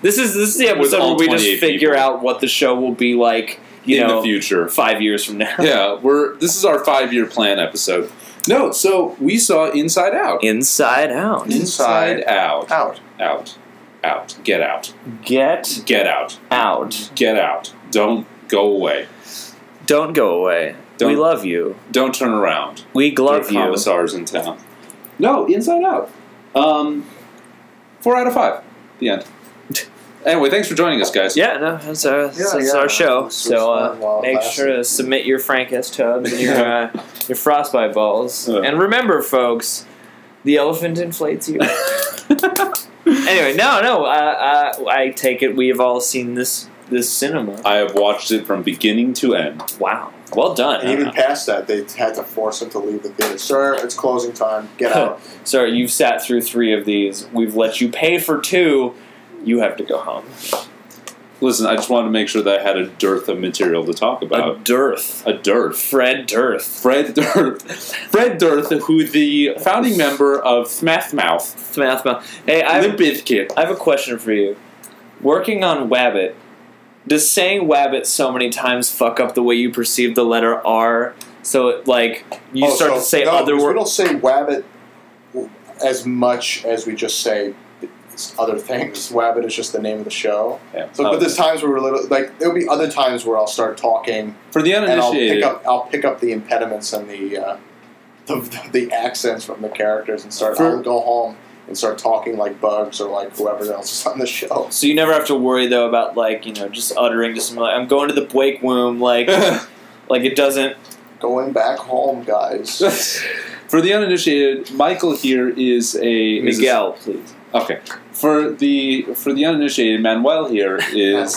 This is the episode where we just figure out what the show will be like, in the future, 5 years from now. Yeah, this is our 5-year plan episode. No, so we saw Inside Out. Inside Out. Inside Out. Out. Out. Out. Get out. Get out. Out. Get out. Don't go away. Don't go away. We love you. Don't turn around. We glove you. Commissars in town. No, Inside Out. 4 out of 5. The end. Anyway, thanks for joining us, guys. Yeah, no, that's our show. So make sure to submit your Frank S. Tubs and your frostbite balls. And remember, folks, the elephant inflates you. Anyway, I take it we have all seen this cinema. I have watched it from beginning to end. Wow. Well done. And even past that, they had to force him to leave the theater. Sir, it's closing time. Get out. Sir, you've sat through 3 of these. We've let you pay for 2. You have to go home. Listen, I just wanted to make sure that I had a dearth of material to talk about. A dearth. Fred Dearth, who the founding member of Smathmouth. Hey, I have a question for you. Working on Wabbit, does saying Wabbit so many times fuck up the way you perceive the letter R? So, you start to say other words. We don't say Wabbit as much as we just say other things. Wabbit is just the name of the show. Yeah. So, but there's times where we're there'll be other times where I'll start talking for the uninitiated. And I'll pick up the impediments and the accents from the characters and I'll go home and start talking like Bugs or like whoever else is on the show. So you never have to worry though about just uttering just I'm going to the Blake womb like it doesn't. Going back home, guys. For the uninitiated, Michael here is a Miguel, please. Okay. For the uninitiated, Manuel here is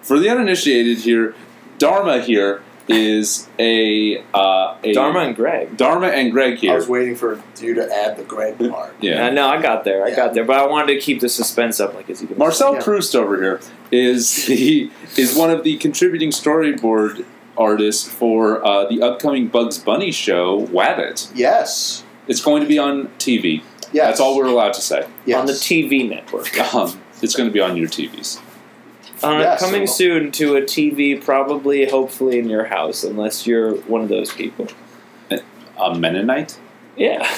for the uninitiated here. Dharma here is a Dharma and Greg. Dharma and Greg here. I was waiting for you to add the Greg part. Yeah. No, I got there. But I wanted to keep the suspense up. Marcel Proust over here is one of the contributing storyboard artists for the upcoming Bugs Bunny show, Wabbit. Yes. It's going to be on TV. Yes. That's all we're allowed to say. Yes. On the TV network. It's going to be on your TVs. Coming soon to a TV, probably, hopefully, in your house, unless you're one of those people. A Mennonite? Yeah.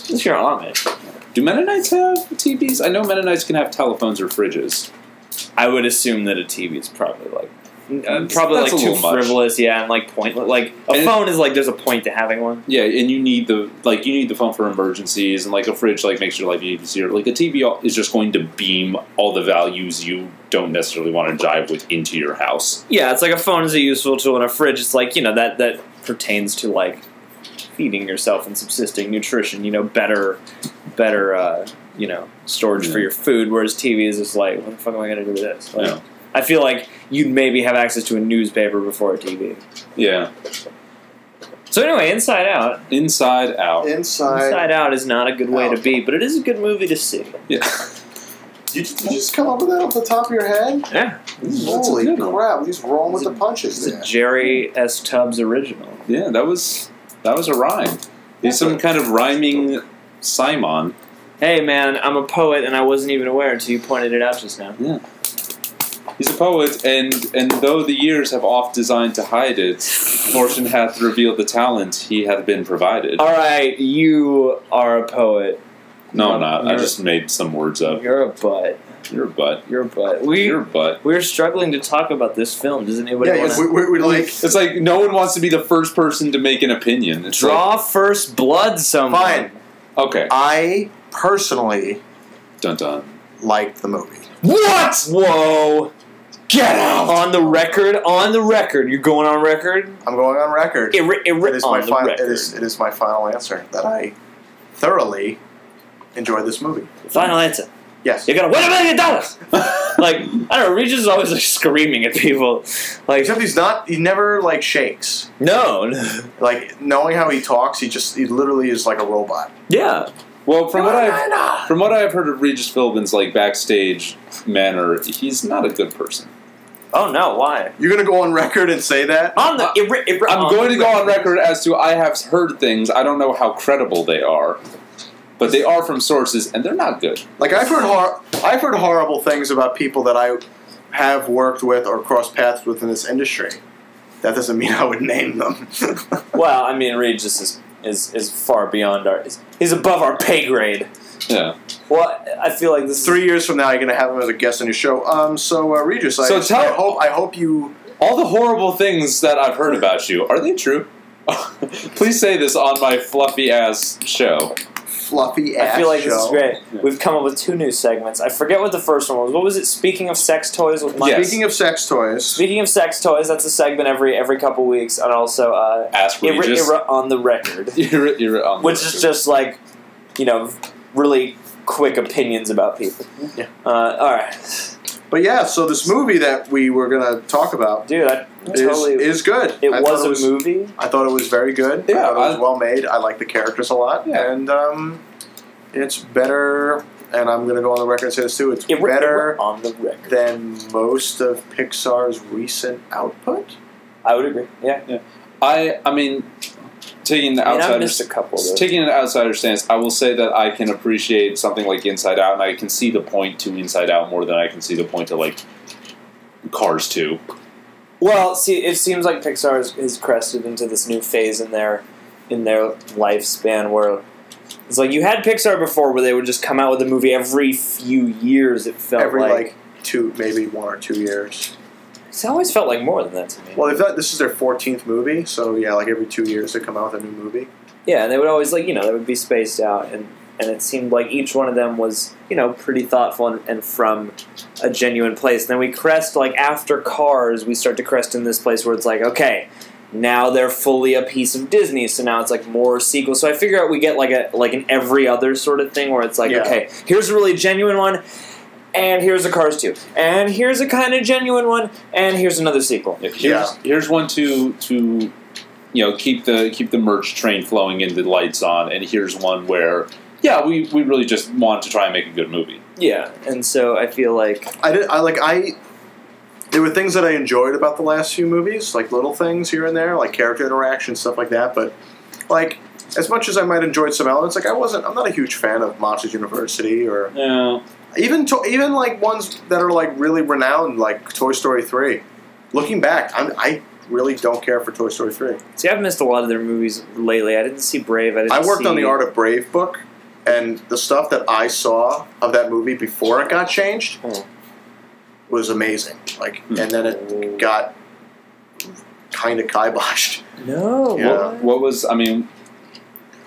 Unless you're Amish. Do Mennonites have TVs? I know Mennonites can have telephones or fridges. I would assume that a TV is probably probably too frivolous, and pointless. A phone is there's a point to having one. Yeah, and you need the phone for emergencies, and a fridge makes your life easier. A TV is just going to beam all the values you don't necessarily want to jive with into your house. Yeah, it's a phone is a useful tool, and a fridge is that pertains to feeding yourself and subsisting, nutrition. Better storage for your food. Whereas TV is just what the fuck am I going to do with this? I feel like you'd maybe have access to a newspaper before a TV. Yeah. So anyway, Inside Out. Inside Out. Inside Out is not a good way to be, but it is a good movie to see. Yeah. Did you just come up with that off the top of your head? Yeah. Holy crap! He's rolling with the punches. It's a Jerry S. Tubbs original. Yeah, that was a rhyme. He's some kind of rhyming Simon. Hey man, I'm a poet, and I wasn't even aware until you pointed it out just now. Yeah. He's a poet, and though the years have oft designed to hide it, fortune hath revealed the talent he hath been provided. All right, you are a poet. No, I'm not. I just made some words up. You're a butt. You're a butt. You're a butt. You're a butt. We're struggling to talk about this film. Does anybody want to... we're It's no one wants to be the first person to make an opinion. It's Draw first blood, someone. Fine. Okay. I personally liked the movie. What? Whoa. Get out! On the record. You're going on record? I'm going on record. It is my final answer that I thoroughly enjoyed this movie. Final answer. Yes. You're gonna win $1 million. Like, I don't know. Regis is always like screaming at people. Like, Except he never like shakes. no. Like knowing how he talks, he literally is like a robot. Yeah. Well, from what I've heard of Regis Philbin's like backstage manner, he's not a good person. Oh no, why? You're gonna go on record and say that? I'm going to go on record as to I have heard things. I don't know how credible they are, but they are from sources, and they're not good. Like I've heard horrible things about people that I have worked with or crossed paths with in this industry. That doesn't mean I would name them. Well, I mean, Regis is far beyond he's above our pay grade. Yeah. Well, I feel like this 3 years from now, you're gonna have him as a guest on your show. Regis, I hope you. All the horrible things that I've heard about you, are they true? Please say this on my fluffy ass show. Fluffy ass. I feel like show. this is great. Yeah. We've come up with 2 new segments. I forget what the first one was. What was it? Speaking of sex toys with Mike. Yes. Speaking of sex toys. Speaking of sex toys, that's a segment every couple weeks, and also Ask Regis. Ira on the record, You're on which is just like, really quick opinions about people. Yeah. All right, But yeah, so this movie that we were gonna talk about, dude, is good. It I was thought a movie. I thought it was very good. Yeah, I thought it was well made. I like the characters a lot, Yeah. and it's better. And I'm gonna go on the record and say this too. It's better on the record than most of Pixar's recent output. I would agree. Yeah. I mean, taking the I outsider missed a couple of those. taking an outsider stance, I will say that I can appreciate something like Inside Out, and I can see the point to Inside Out more than I can see the point to like Cars 2. Well, see, it seems like Pixar has crested into this new phase in their lifespan where it's like you had Pixar before where they would just come out with a movie every few years. It felt Every like 2, maybe 1 or 2 years. it always felt like more than that to me. Well, this is their 14th movie, so yeah, like every 2 years they come out with a new movie. Yeah, and they would always they would be spaced out, and it seemed like each one of them was pretty thoughtful and from a genuine place. And then we crest after Cars, we start to crest in this place where it's like, okay, now they're fully a piece of Disney, so now it's more sequels. So I figure out we get an every other sort of thing where it's okay, here's a really genuine one, and here's a Cars 2, and here's a kind of genuine one, and here's another sequel. Here's one to keep the merch train flowing and the lights on, and here's one where we really just want to try and make a good movie. Yeah, and so I feel like there were things that I enjoyed about the last few movies, like little things here and there, like character interaction, stuff like that. But as much as I might enjoy some elements, I'm not a huge fan of Monsters University or even ones that are really renowned, like Toy Story 3. Looking back, I really don't care for Toy Story 3. See, I've missed a lot of their movies lately. I didn't see Brave. I worked on the Art of Brave book, and the stuff that I saw of that movie before it got changed was amazing. And then it got kind of kiboshed. No. Yeah. What was, I mean...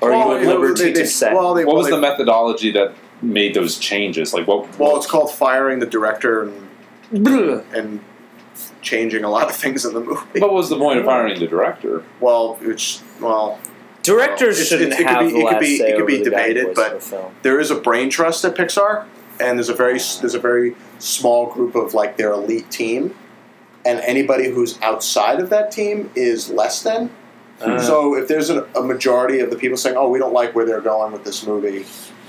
Are you at liberty to say? What was the methodology that made those changes? Well, it's called firing the director and changing a lot of things in the movie. What was the point of firing the director? Directors shouldn't have the last say it could be over the guy who debated, voiced but the film. there is a brain trust at Pixar, and there's a very small group of their elite team, and anybody who's outside of that team is less than. So if there's a majority of the people saying, "Oh, we don't like where they're going with this movie,"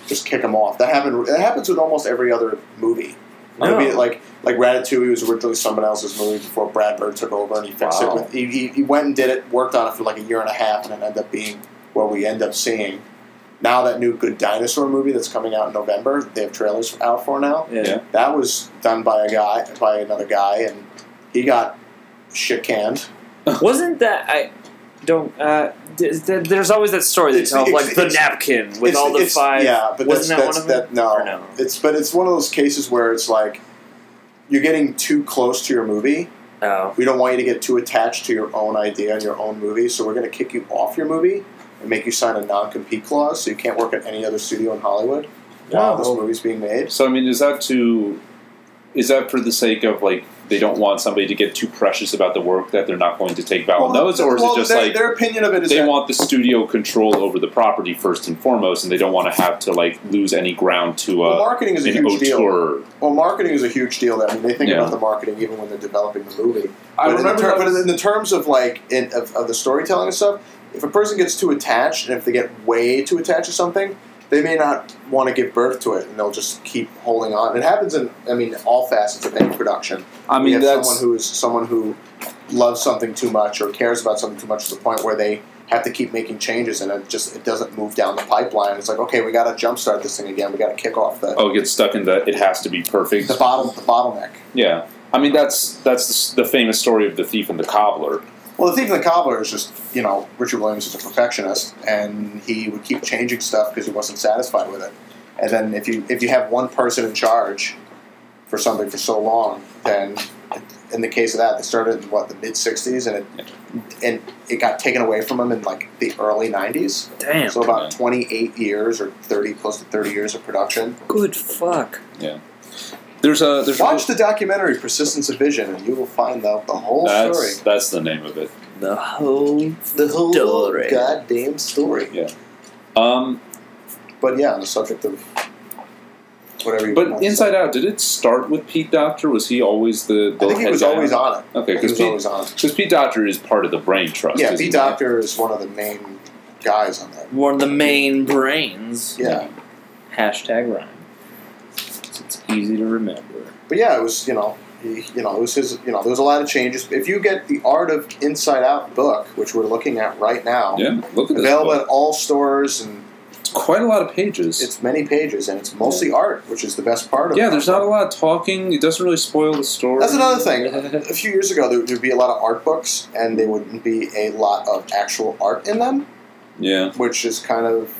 just kick them off. That happens with almost every other movie. It'll be like Ratatouille was originally someone else's movie before Brad Bird took over, and he fixed it. He went and did it, worked on it for a year and a half, and it ended up being what we end up seeing. Now that new Good Dinosaur movie that's coming out in November, they have trailers out for now. Yeah. That was done by another guy, and he got shit canned. Wasn't that there's always that story they tell of the napkin with all the 5. Yeah, but wasn't that one of them? No. It's one of those cases where it's you're getting too close to your movie. Oh. We don't want you to get too attached to your own idea and your own movie, so we're going to kick you off your movie and make you sign a non-compete clause so you can't work at any other studio in Hollywood while this movie's being made. So, I mean, is that to is that for the sake of like they don't want somebody to get too precious about the work that they're not going to take valid notes, or is it just like their opinion of it is they that want the studio control over the property first and foremost, and they don't want to have to like lose any ground to marketing is a huge deal. auteur. Well, marketing is a huge deal. I mean, they think about the marketing even when they're developing the movie. But in the terms of like of the storytelling and stuff, if a person gets too attached, and if they get way too attached to something, they may not want to give birth to it, and they'll just keep holding on. It happens in, I mean, all facets of any production. I mean, that's someone who loves something too much or cares about something too much to the point where they have to keep making changes, and it doesn't move down the pipeline. It's like, okay, we got to jumpstart this thing again. We got to kick off the it gets stuck in it has to be perfect. The bottleneck. Yeah, I mean that's the famous story of the thief and the cobbler. Well, the thief and the cobbler is just, Richard Williams is a perfectionist, and he would keep changing stuff because he wasn't satisfied with it. And then if you have one person in charge for something for so long, then in the case of that, they started in the mid-'60s, and it got taken away from them in like the early '90s. Damn. So about 28 years or close to 30 years of production. Good fuck. Yeah. Watch the documentary Persistence of Vision, and you will find out the whole story. That's the name of it. The whole story. Goddamn story. Yeah. But yeah, on the subject of whatever you But want to Inside say. Out, did it start with Pete Docter? Was he always the I think he was always on it. Okay, because Pete Docter is part of the Brain Trust. Yeah, Pete Docter is one of the main guys on that. One of the main brains. Yeah. Hashtag rhyme. It's easy to remember. But yeah, it was, it was his, there was a lot of changes. If you get the Art of Inside Out book, which we're looking at right now, look at this available book. at all stores, and it's quite a lot of pages. It's many pages, and it's mostly art, which is the best part of it. Yeah, there's not a lot of talking. It doesn't really spoil the story. That's another thing. A few years ago, there would be a lot of art books, and there wouldn't be a lot of actual art in them. Yeah. Which is kind of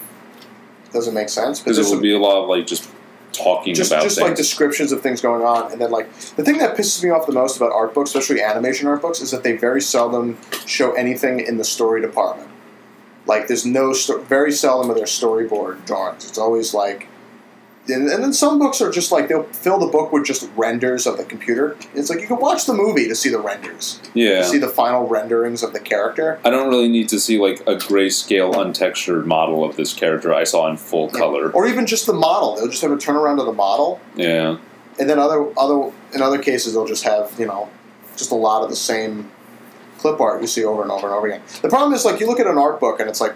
doesn't make sense. Because it would be a lot of like just talking about just things. Like descriptions of things going on, and then like the thing that pisses me off the most about art books, especially animation art books, is that they very seldom show anything in the story department. Like there's very seldom are there storyboard drawings. It's always like, and then some books are just like they'll fill the book with just renders of the computer. It's like you can watch the movie to see the renders. Yeah. To see the final renderings of the character. I don't really need to see like a grayscale, untextured model of this character I saw in full color. Or even just the model. They'll just have a turnaround of the model. Yeah. And then in other cases they'll just have, just a lot of the same clip art you see over and over and over again. The problem is like you look at an art book and it's like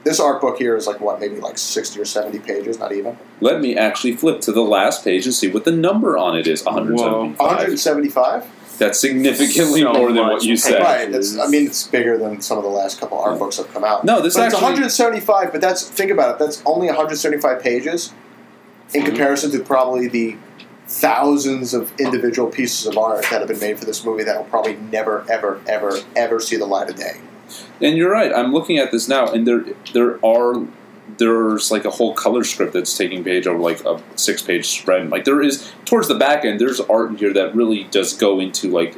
this art book here is like what, maybe like 60 or 70 pages, not even. Let me actually flip to the last page and see what the number on it is. 175. 175? That's significantly more than what you said. Right. It's bigger than some of the last couple art books that have come out. No, it's 175, but think about it. That's only 175 pages in comparison to probably the thousands of individual pieces of art that have been made for this movie that will probably never, ever, ever, ever see the light of day. And you're right. I'm looking at this now, and there's like a whole color script that's taking page over like a 6-page spread. Like there is towards the back end, there's art in here that really does go into like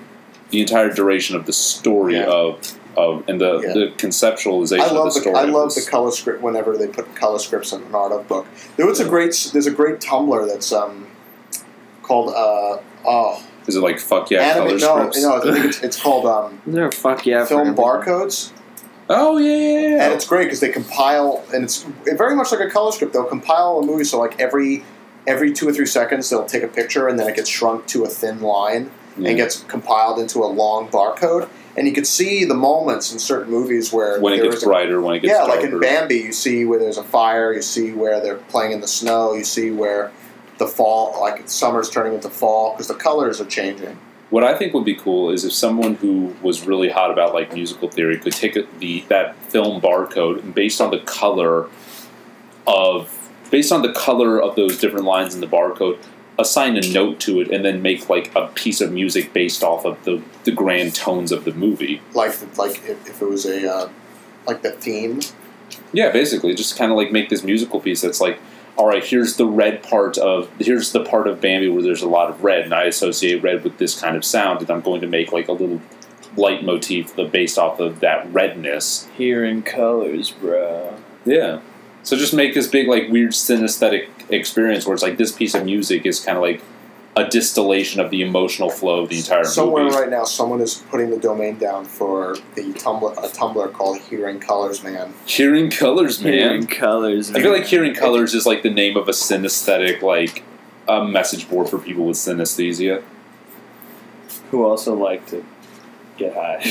the entire duration of the story of the conceptualization of the story. I love the color script whenever they put color scripts in an art book. There's a great Tumblr that's called Is it like fuck yeah color scripts? No, I think it's called Is there a fuck yeah film barcodes. Oh yeah. And it's great because they compile, and it's very much like a color script. They'll compile a movie, so like every 2 or 3 seconds they'll take a picture and then it gets shrunk to a thin line and gets compiled into a long barcode. And you could see the moments in certain movies where when it gets brighter, when it gets darker. Like in Bambi, you see where there's a fire, you see where they're playing in the snow, you see where the fall, like summer's turning into fall because the colors are changing. What I think would be cool is if someone who was really hot about like musical theory could take that film barcode and based on the color of those different lines in the barcode, assign a note to it and then make like a piece of music based off of the grand tones of the movie. Like if it was like the theme. Yeah, basically, just kind of like make this musical piece that's like, all right, here's the part of Bambi where there's a lot of red, and I associate red with this kind of sound, and I'm going to make like a little light motif based off of that redness. Hearing colors, bro. Yeah. So just make this big like weird synesthetic experience where it's like this piece of music is kind of like a distillation of the emotional flow of the entire Somewhere movie. right now, someone is putting the domain down for a Tumblr called Hearing Colors Man. Hearing Colors, man. Hearing Colors. I feel like Hearing Colors is like the name of a synesthetic, like a message board for people with synesthesia. Who also like to get high.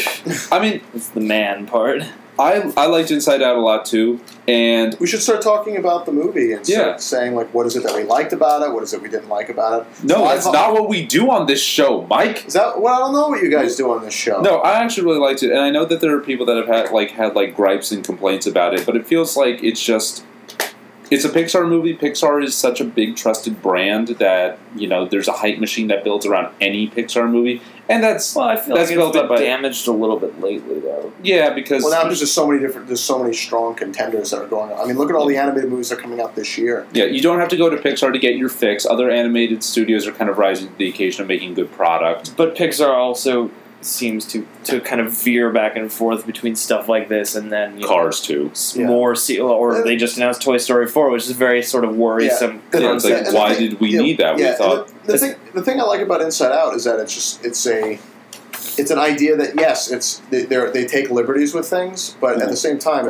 I mean, It's the man part. I liked Inside Out a lot too, and We should start talking about the movie and start saying, like, what is it that we liked about it? What is it we didn't like about it? no, So that's I've- not what we do on this show, Mike. Is that? Well, I don't know what you guys do on this show. No, I actually really liked it, and I know that there are people that have had gripes and complaints about it, but it feels like it's a Pixar movie. Pixar is such a big trusted brand that there's a hype machine that builds around any Pixar movie, and that's Well, I feel that's like built it's up been by damaged a little bit lately, though. yeah because Well, now there's just so many strong contenders that are going on. I mean, look at all the animated movies that are coming out this year. yeah, you don't have to go to Pixar to get your fix. Other animated studios are kind of rising to the occasion of making good product. But Pixar also seems to kind of veer back and forth between stuff like this and then Cars too. more or they just announced Toy Story 4, which is very sort of worrisome. Yeah, it's like, And the why thing- did we need that? We Yeah, thought and the thing I like about Inside Out is that it's an idea that yes, they take liberties with things, but at the same time,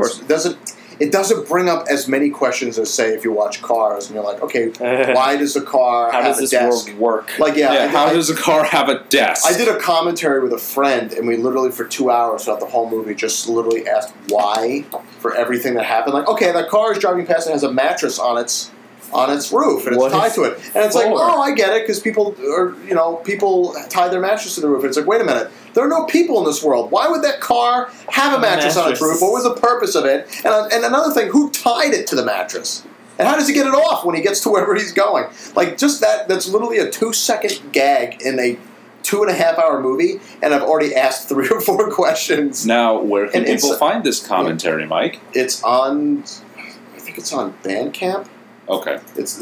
it doesn't bring up as many questions as, say, if you watch Cars and you're like, okay, why does the car How have does a this desk? world work? Like, how does a car have a desk? I did a commentary with a friend, and we literally for 2 hours throughout the whole movie just literally asked why for everything that happened. Like, okay, that car is driving past and has a mattress on its roof and it's tied to it, and it's like, oh, I get it, because people tie their mattress to the roof. And it's like, wait a minute, there are no people in this world. Why would that car have a mattress on its roof? What was the purpose of it? And another thing, who tied it to the mattress? And how does he get it off when he gets to wherever he's going? Like, just that's literally a 2-second gag in a 2.5-hour movie, and I've already asked 3 or 4 questions. Now, where can And people find this commentary, Mike? It's on, I think it's on Bandcamp. Okay.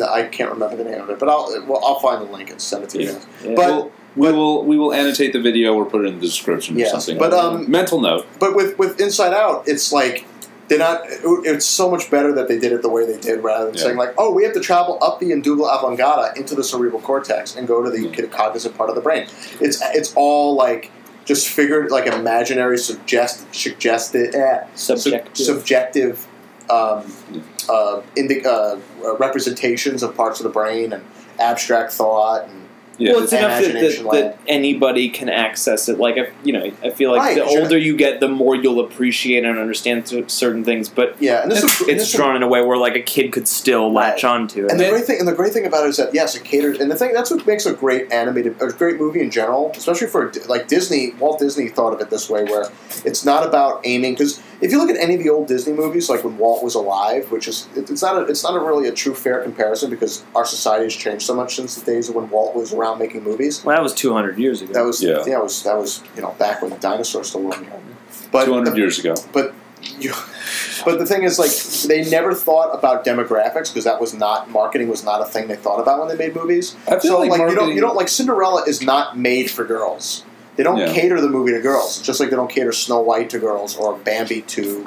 I can't remember the name of it, but I'll find the link and send it to you. Yeah. But we will annotate the video or put it in the description or something. But mental note. But with Inside Out, it's like they're not. It's so much better that they did it the way they did, rather than saying like, oh, we have to travel up the indubla oblongata into the cerebral cortex and go to the cognizant part of the brain. It's all like just figured, like imaginary, subjective representations of parts of the brain and abstract thought and Well, it's enough imagination that anybody can access it. Like, I feel like the older you get, the more you'll appreciate and understand certain things. But and it's drawn in a way where like a kid could still latch onto it. And the great thing about it is that yes, it caters. And that's what makes a great great movie in general, especially for like Disney. Walt Disney thought of it this way, where it's not about aiming. Because if you look at any of the old Disney movies, like when Walt was alive, which is it's not really a true fair comparison because our society has changed so much since the days of when Walt was around making movies. Well, that was 200 years ago. That was that was back when the dinosaurs still roamed here. But 200 years ago. But the thing is, like, they never thought about demographics because marketing was not a thing they thought about when they made movies. I feel like you don't like Cinderella is not made for girls. They don't cater the movie to girls. It's just like they don't cater Snow White to girls or Bambi to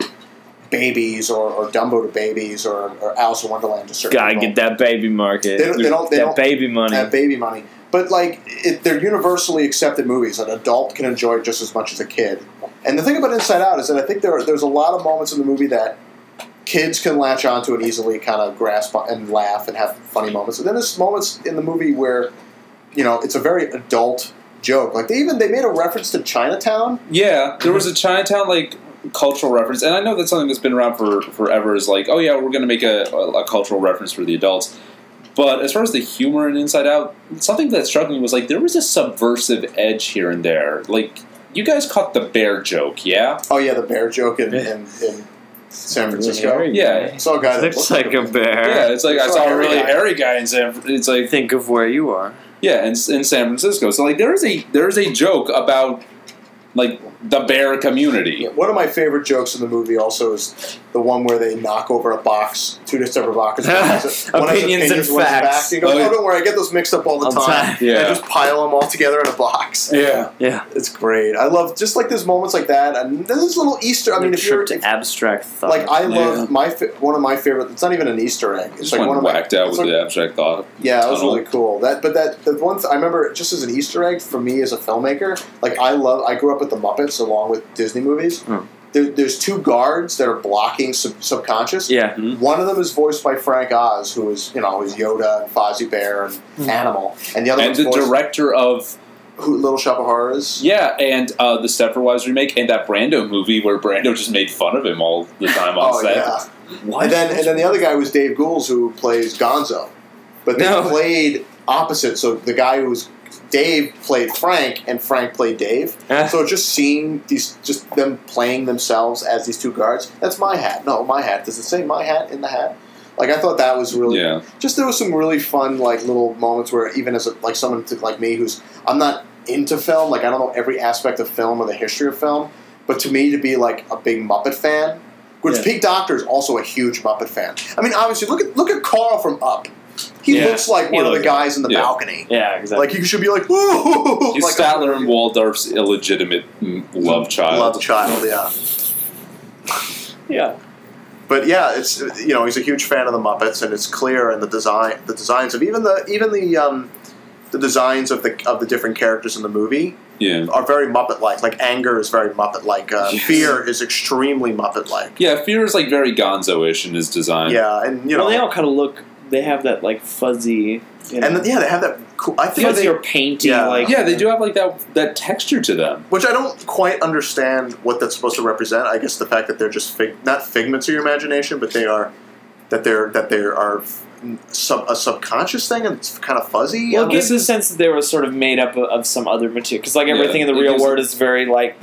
babies or Dumbo to babies or Alice in Wonderland to certain people. Gotta get that baby market. They don't baby money. That baby money. But like they're universally accepted movies. An adult can enjoy just as much as a kid. And the thing about Inside Out is that I think there's a lot of moments in the movie that kids can latch onto and easily kind of grasp and laugh and have funny moments. And then there's moments in the movie where it's a very adult joke. Like they made a reference to Chinatown. Yeah, there was a Chinatown cultural reference, and I know that's something that's been around for forever. Is like, oh yeah, we're going to make a cultural reference for the adults. But as far as the humor in Inside Out, something that struck me was like there was a subversive edge here and there. Like you guys caught the bear joke, yeah? Oh yeah, the bear joke in San Francisco. Yeah, saw a guy that looks like a bear. Yeah, it's like I saw a really hairy guy in San Francisco. It's like think of where you are. Yeah, in San Francisco. So like there is a joke about like the bear community. One of my favorite jokes in the movie also is the one where they knock over a box, two separate boxes. One has Opinions and one's facts. He goes, oh, don't worry, I get those mixed up all the time. Yeah. And I just pile them all together in a box. Yeah. Yeah. It's great. I love just like there's moments like that, and there's little Easter. I mean, if you're abstract thought. like, I love one of my favorite. It's not even an Easter egg. It's Just like went one of my, whacked out it's with like, the abstract thought. yeah, it was tunnel. really cool. The one I remember just as an Easter egg for me as a filmmaker. Like I grew up with the Muppets along with Disney movies. There's two guards that are blocking subconscious. Yeah. One of them is voiced by Frank Oz, who is is Yoda and Fozzie Bear and Animal, and the other And one's the voiced director of Little Shop of Horrors. Yeah, and the Stepford Wives remake, and that Brando movie where Brando just made fun of him all the time on set. Yeah. What? And then the other guy was Dave Goulds, who plays Gonzo, but they played opposite. So the guy who was Dave played Frank, and Frank played Dave. So just seeing them playing themselves as these two guards. That's my hat. No, my hat. Does it say my hat in the hat? Like I thought that was really just there was some really fun like little moments where even as someone like me I'm not into film, like I don't know every aspect of film or the history of film, but to me to be like a big Muppet fan, which Pete Docter is also a huge Muppet fan. I mean, obviously look at Carl from Up. He looks like one of the guys in the balcony. Yeah, exactly. Like you should be like, whoa! He's like Statler and Waldorf's illegitimate love child. Love child, yeah. Yeah. But yeah, it's he's a huge fan of the Muppets, and it's clear in the designs of even the designs of the different characters in the movie are very Muppet-like. Like anger is very Muppet-like. Fear is extremely Muppet-like. Yeah, Fear is like very Gonzo-ish in his design. Yeah, and well, they all kind of look. They have that like fuzzy. And they have that cool. I think fuzzy or painty. Yeah, they do have like that texture to them, which I don't quite understand what that's supposed to represent. I guess the fact that they're just not figments of your imagination, but they are a subconscious thing, and it's kind of fuzzy. Well, it gives the sense that they were sort of made up of some other material, because like everything in the real world is very like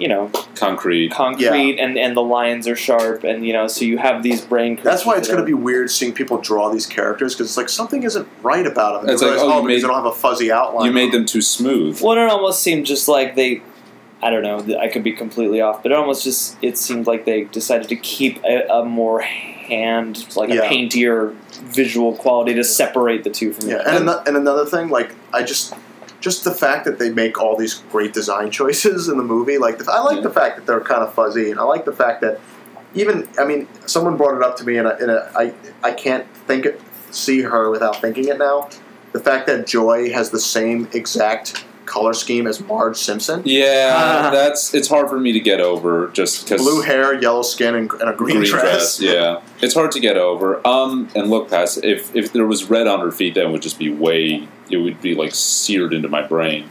concrete, and the lines are sharp, and so you have these brain creatures. That's why it's going to be weird seeing people draw these characters, because it's like something isn't right about them. It's like because they don't have a fuzzy outline. You made them too smooth. Well, it almost seemed just like they. I don't know. I could be completely off, but it seemed like they decided to keep a more a paintier visual quality to separate the two from each other. And another thing, like just the fact that they make all these great design choices in the movie. Like I like the fact that they're kind of fuzzy, and I like the fact that someone brought it up to me, and I can't see her without thinking it now. The fact that Joy has the same exact color scheme as Marge Simpson. Yeah, it's hard for me to get over just because blue hair, yellow skin, and a green dress. Yeah, it's hard to get over. And look, past if there was red on her feet, then it would just be it would be like seared into my brain.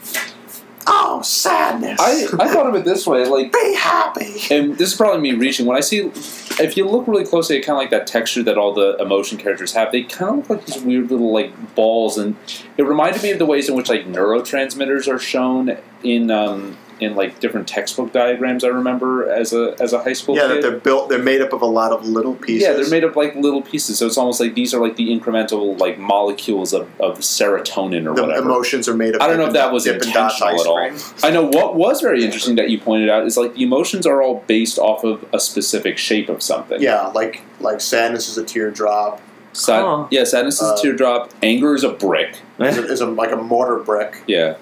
Oh, sadness! I thought of it this way, like be happy. And this is probably me reaching. When I see, if you look really closely at kind of like that texture that all the emotion characters have, they kind of look like these weird little like balls, and it reminded me of the ways in which like neurotransmitters are shown in like different textbook diagrams. I remember as a high school kid. That they're made up of a lot of little pieces. Yeah, they're made up like little pieces. So it's almost like these are like the incremental like molecules of serotonin or whatever. The emotions are made of. I don't know if that was intentional at all. I know what was very interesting that you pointed out is like the emotions are all based off of a specific shape of something. Yeah, like sadness is a teardrop. Sadness is a teardrop. Anger is a brick. Is like a mortar brick. Yeah.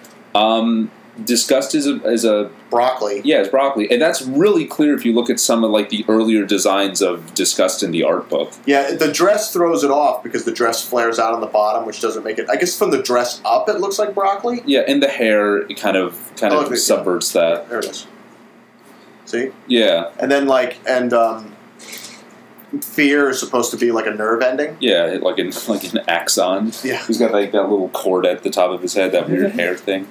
Disgust is a broccoli. Yeah, it's broccoli, and that's really clear if you look at some of like the earlier designs of disgust in the art book. Yeah, the dress throws it off because the dress flares out on the bottom, which doesn't make it. I guess from the dress up, it looks like broccoli. Yeah, and the hair it kind of subverts that. There it is. See? Yeah, and then fear is supposed to be like a nerve ending. Yeah, like an axon. Yeah, he's got like that little cord at the top of his head, that weird hair thing.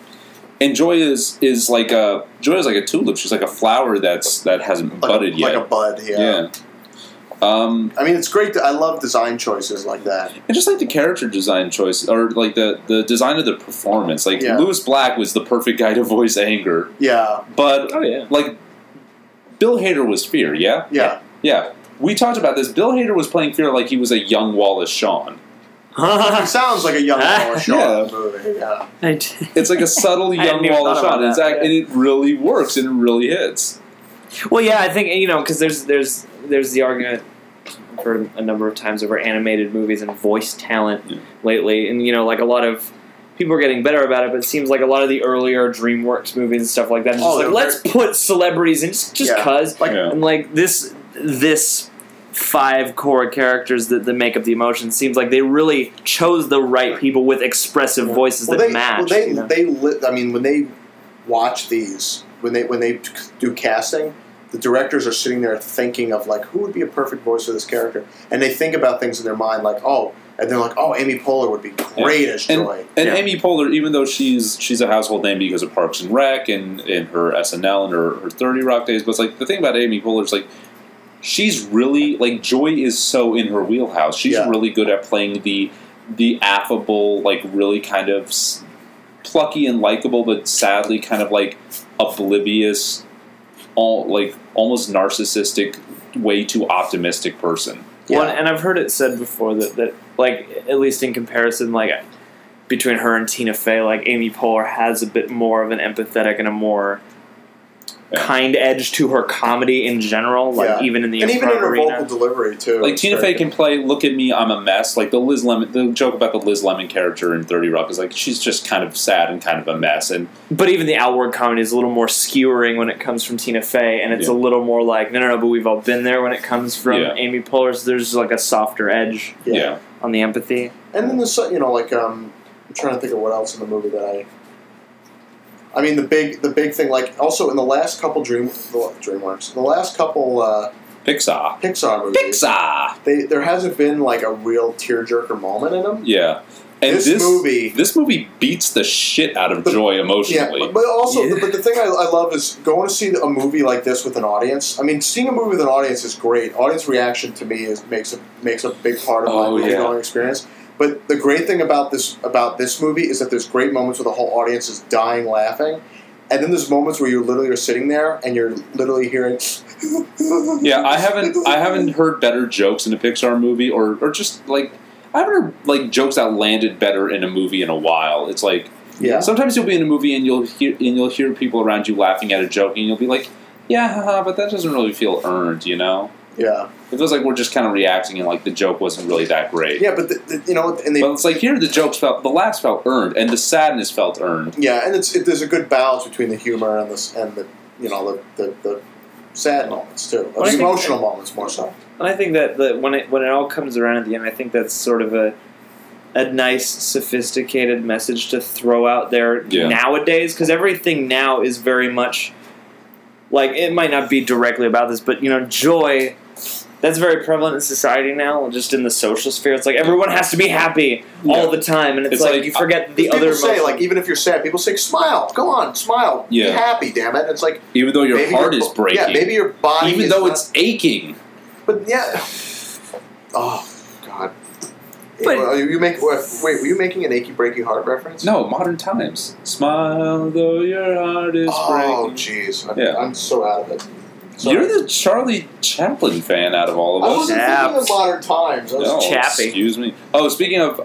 And Joy is like a tulip. She's like a flower that hasn't budded yet. Like a bud, yeah. I mean, it's great. I love design choices like that. And just like the character design choice, or like the design of the performance. Like Lewis Black was the perfect guy to voice anger. Yeah, but like Bill Hader was Fear. Yeah. We talked about this. Bill Hader was playing Fear like he was a young Wallace Shawn. He sounds like a young Wallace Shawn Yeah. in the movie. Yeah. It's like a subtle I hadn't young even Wallace thought Shawn, about that, and it really works and it really hits. Well, yeah, I think because there's the argument for a number of times over animated movies and voice talent lately, and like a lot of people are getting better about it, but it seems like a lot of the earlier DreamWorks movies and stuff like that, just like let's put celebrities in just cause, and like this 5 core characters that make up the emotion seems like they really chose the right people with expressive voices that match. I mean, when they watch these, when they do casting, the directors are sitting there thinking of like who would be a perfect voice for this character, and they think about things in their mind like and they're like, Amy Poehler would be great as Joy. And Amy Poehler, even though she's a household name because of Parks and Rec and her SNL and her 30 Rock days, but it's like the thing about Amy Poehler is like she's really like Joy is so in her wheelhouse. She's really good at playing the affable, like really kind of plucky and likable, but sadly kind of like oblivious, almost narcissistic, way too optimistic person. Yeah. Well, and I've heard it said before that like at least in comparison, like between her and Tina Fey, like Amy Poehler has a bit more of an empathetic and a more kind edge to her comedy in general, like even in the even in her arena. vocal delivery too. Like Tina Fey can play "Look at Me, I'm a Mess." Like the joke about the Liz Lemon character in 30 Rock is like she's just kind of sad and kind of a mess. But even the outward comedy is a little more skewering when it comes from Tina Fey, and it's a little more like no, but we've all been there when it comes from Amy Poehler. So there's like a softer edge on the empathy. And then there's I'm trying to think of what else in the movie that I mean, the big thing, like, also in the last couple DreamWorks, the last couple Pixar movies, there hasn't been like a real tearjerker moment in them. Yeah, and this movie beats the shit out of Joy emotionally. Yeah, but also, but the thing I love is going to see a movie like this with an audience. I mean, seeing a movie with an audience is great. Audience reaction to me makes a big part of my movie-going experience. But the great thing about this movie is that there's great moments where the whole audience is dying laughing, and then there's moments where you literally are sitting there and you're literally hearing. Yeah, I haven't heard better jokes in a Pixar movie, or just like I haven't heard like jokes that landed better in a movie in a while. It's like sometimes you'll be in a movie and you'll hear people around you laughing at a joke and you'll be like, but that doesn't really feel earned, you know. Yeah, it feels like we're just kind of reacting, and like the joke wasn't really that great. Yeah, but but it's like here the laughs felt earned, and the sadness felt earned. Yeah, and there's a good balance between the humor and the sad moments too, the emotional moments more so. And I think that when it all comes around at the end, I think that's sort of a nice, sophisticated message to throw out there nowadays, because everything now is very much like it might not be directly about this, but joy. That's very prevalent in society now, just in the social sphere. It's like everyone has to be happy all the time, and it's like you forget the other. People say, like, even if you're sad, people say, "Smile, go on, smile, be happy, damn it." It's like even though your heart is breaking, maybe your body, even though it's aching. But oh God. But were you making an achy breaky heart reference? No, Modern Times. Smile though your heart is breaking. Oh jeez, I'm so out of it. Sorry. You're the Charlie Chaplin fan out of all of us. I wasn't thinking of Modern Times. I was Chappie. Excuse me. Oh, speaking of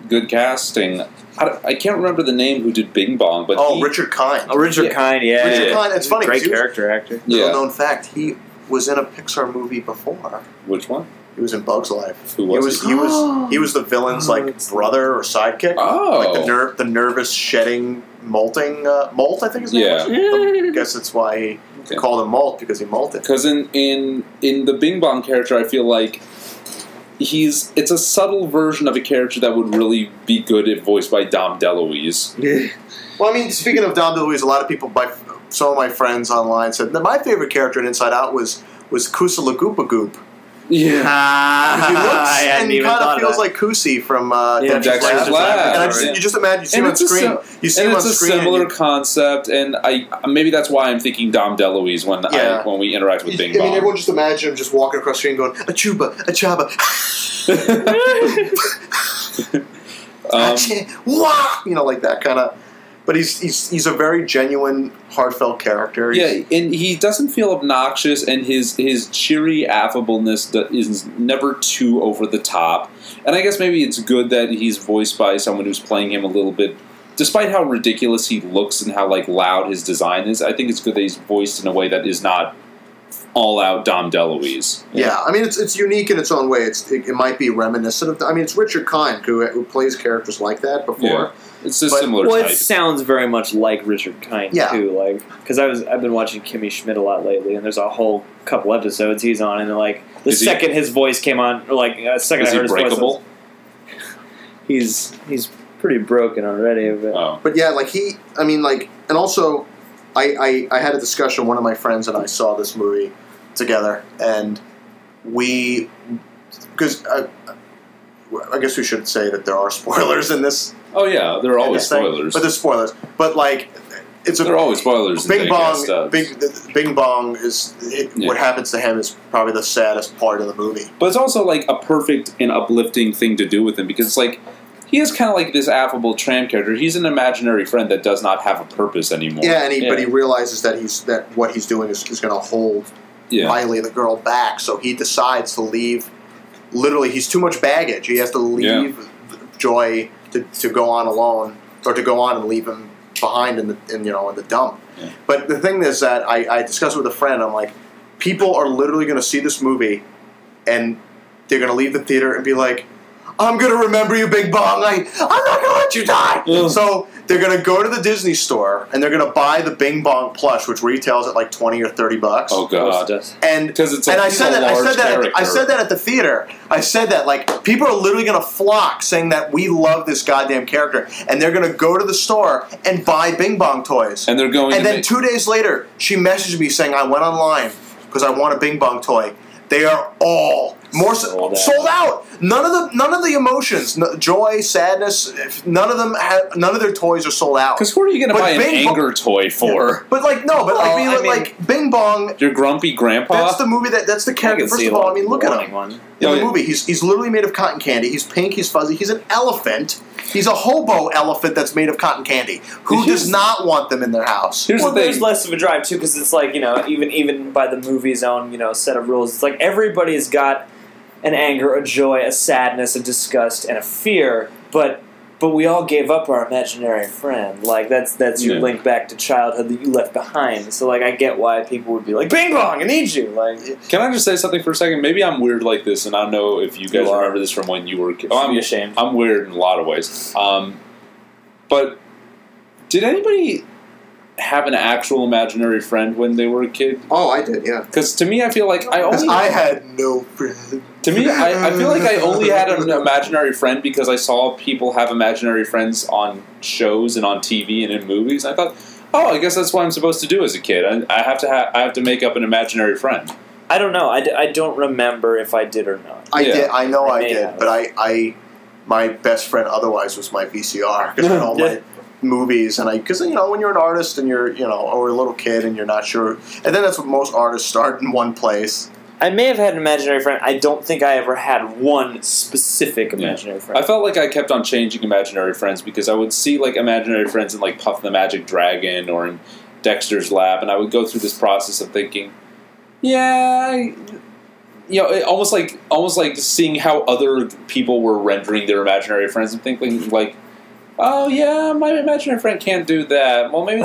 good casting, I can't remember the name who did Bing Bong, but Richard Kind. Oh, Richard Kind, yeah. Richard Kind. It's funny. Great character actor. Little known fact: he was in a Pixar movie before. Which one? He was in Bugs Life. Who was he? He was the villain's brother or sidekick. Oh, like the nervous shedding molting Molt, I think his name was. I guess that's why he called him Molt, because he molted. Because in the Bing Bong character, I feel like it's a subtle version of a character that would really be good if voiced by Dom DeLuise. Well, I mean, speaking of Dom DeLuise, a lot of people, some of my friends online said that my favorite character in Inside Out was Kusala Goopa Goop. Yeah, he looks and he kind of feels like Kusi from Dexter's Lab. And you just imagine you see him on screen. It's a similar concept, and maybe that's why I'm thinking Dom DeLuise when we interact with Bing Bong. I mean, everyone just imagine him just walking across the screen going "Achuba, Achaba," like that kind of. But he's a very genuine, heartfelt character. Yeah, and he doesn't feel obnoxious, and his cheery affableness is never too over the top. And I guess maybe it's good that he's voiced by someone who's playing him a little bit, despite how ridiculous he looks and how like loud his design is. I think it's good that he's voiced in a way that is not all out Dom DeLuise. Yeah, I mean it's unique in its own way. It might be reminiscent of. I mean, it's Richard Kind who plays characters like that before. Yeah. It's a similar Well, type. it sounds very much like Richard Kind too, like because I've been watching Kimmy Schmidt a lot lately, and there's a whole couple episodes he's on, and like the second his voice came on, or like second I heard his voice, he's pretty broken already. But yeah, like and also I had a discussion. One of my friends and I saw this movie together, and because I guess we should say that there are spoilers in this. Oh yeah, there are always spoilers. But there's spoilers. But like, there are always spoilers. Bing Bong. Bing Bong is what happens to him is probably the saddest part of the movie. But it's also like a perfect and uplifting thing to do with him because it's like he is kind of like this affable tramp character. He's an imaginary friend that does not have a purpose anymore. Yeah, but he realizes that what he's doing is going to hold Riley, the girl, back. So he decides to leave. Literally, he's too much baggage. He has to leave Joy to go on alone, or to go on and leave him behind in the dump. Yeah. But the thing is that I discussed with a friend. I'm like, people are literally going to see this movie, and they're going to leave the theater and be like, I'm going to remember you, Bing Bong. I'm not going to let you die. Yeah. So they're going to go to the Disney store, and they're going to buy the Bing Bong plush, which retails at like $20 or $30. Oh, God. And because it's I said that at the theater. I said that, like, people are literally going to flock saying that we love this goddamn character, and they're going to go to the store and buy Bing Bong toys. And they're going and then 2 days later, she messaged me saying, I went online because I want a Bing Bong toy. They are all sold out. None of the emotions, joy, sadness, none of their toys are sold out. Because who are you going to buy an anger toy for? Yeah. But like Bing Bong. Your grumpy grandpa. That's the movie. That's the character. First of all, I mean, look at him. In the movie, he's literally made of cotton candy. He's pink. He's fuzzy. He's an elephant. He's a hobo elephant that's made of cotton candy. Who does not want them in their house? Well, there's less of a drive too, because it's like even by the movie's own set of rules, it's like everybody's got an anger, a joy, a sadness, a disgust, and a fear, but we all gave up our imaginary friend. Like that's your link back to childhood that you left behind. So like I get why people would be like, Bing Bong, I need you. Like, can I just say something for a second? Maybe I'm weird like this, and I don't know if you guys remember this from when you were. I'm ashamed. I'm weird in a lot of ways. But did anybody have an actual imaginary friend when they were a kid? Oh, I did, yeah. Because to me, I feel like I had no friend. To me, I feel like I only had an imaginary friend because I saw people have imaginary friends on shows and on TV and in movies. And I thought, oh, I guess that's what I'm supposed to do as a kid. I have to make up an imaginary friend. I don't know. I don't remember if I did or not. I did. I know I did, but my best friend otherwise was my VCR because all my movies, and because when you're an artist and you're or a little kid and you're not sure, and then that's what most artists start in one place. I may have had an imaginary friend. I don't think I ever had one specific imaginary friend. I felt like I kept on changing imaginary friends because I would see like imaginary friends in like Puff the Magic Dragon or in Dexter's Lab, and I would go through this process of thinking, almost like seeing how other people were rendering their imaginary friends and thinking like, oh yeah, my imaginary friend can't do that. Well, maybe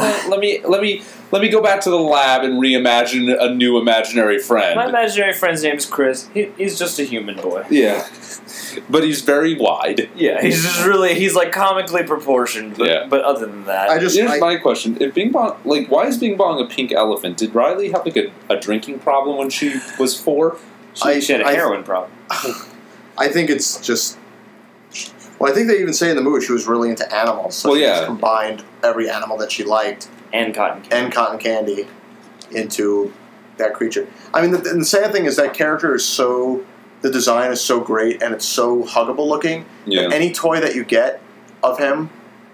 let me go back to the lab and reimagine a new imaginary friend. My imaginary friend's name is Chris. He's just a human boy. Yeah, but he's very wide. Yeah, he's like comically proportioned. But other than that, here's my question: if Bing Bong, why is Bing Bong a pink elephant? Did Riley have like a drinking problem when she was 4? She had a heroin problem. I think it's just. Well, I think they even say in the movie she was really into animals. So she just combined every animal that she liked and cotton candy into that creature. I mean, the sad thing is that character is the design is so great and it's so huggable looking. Yeah. Any toy that you get of him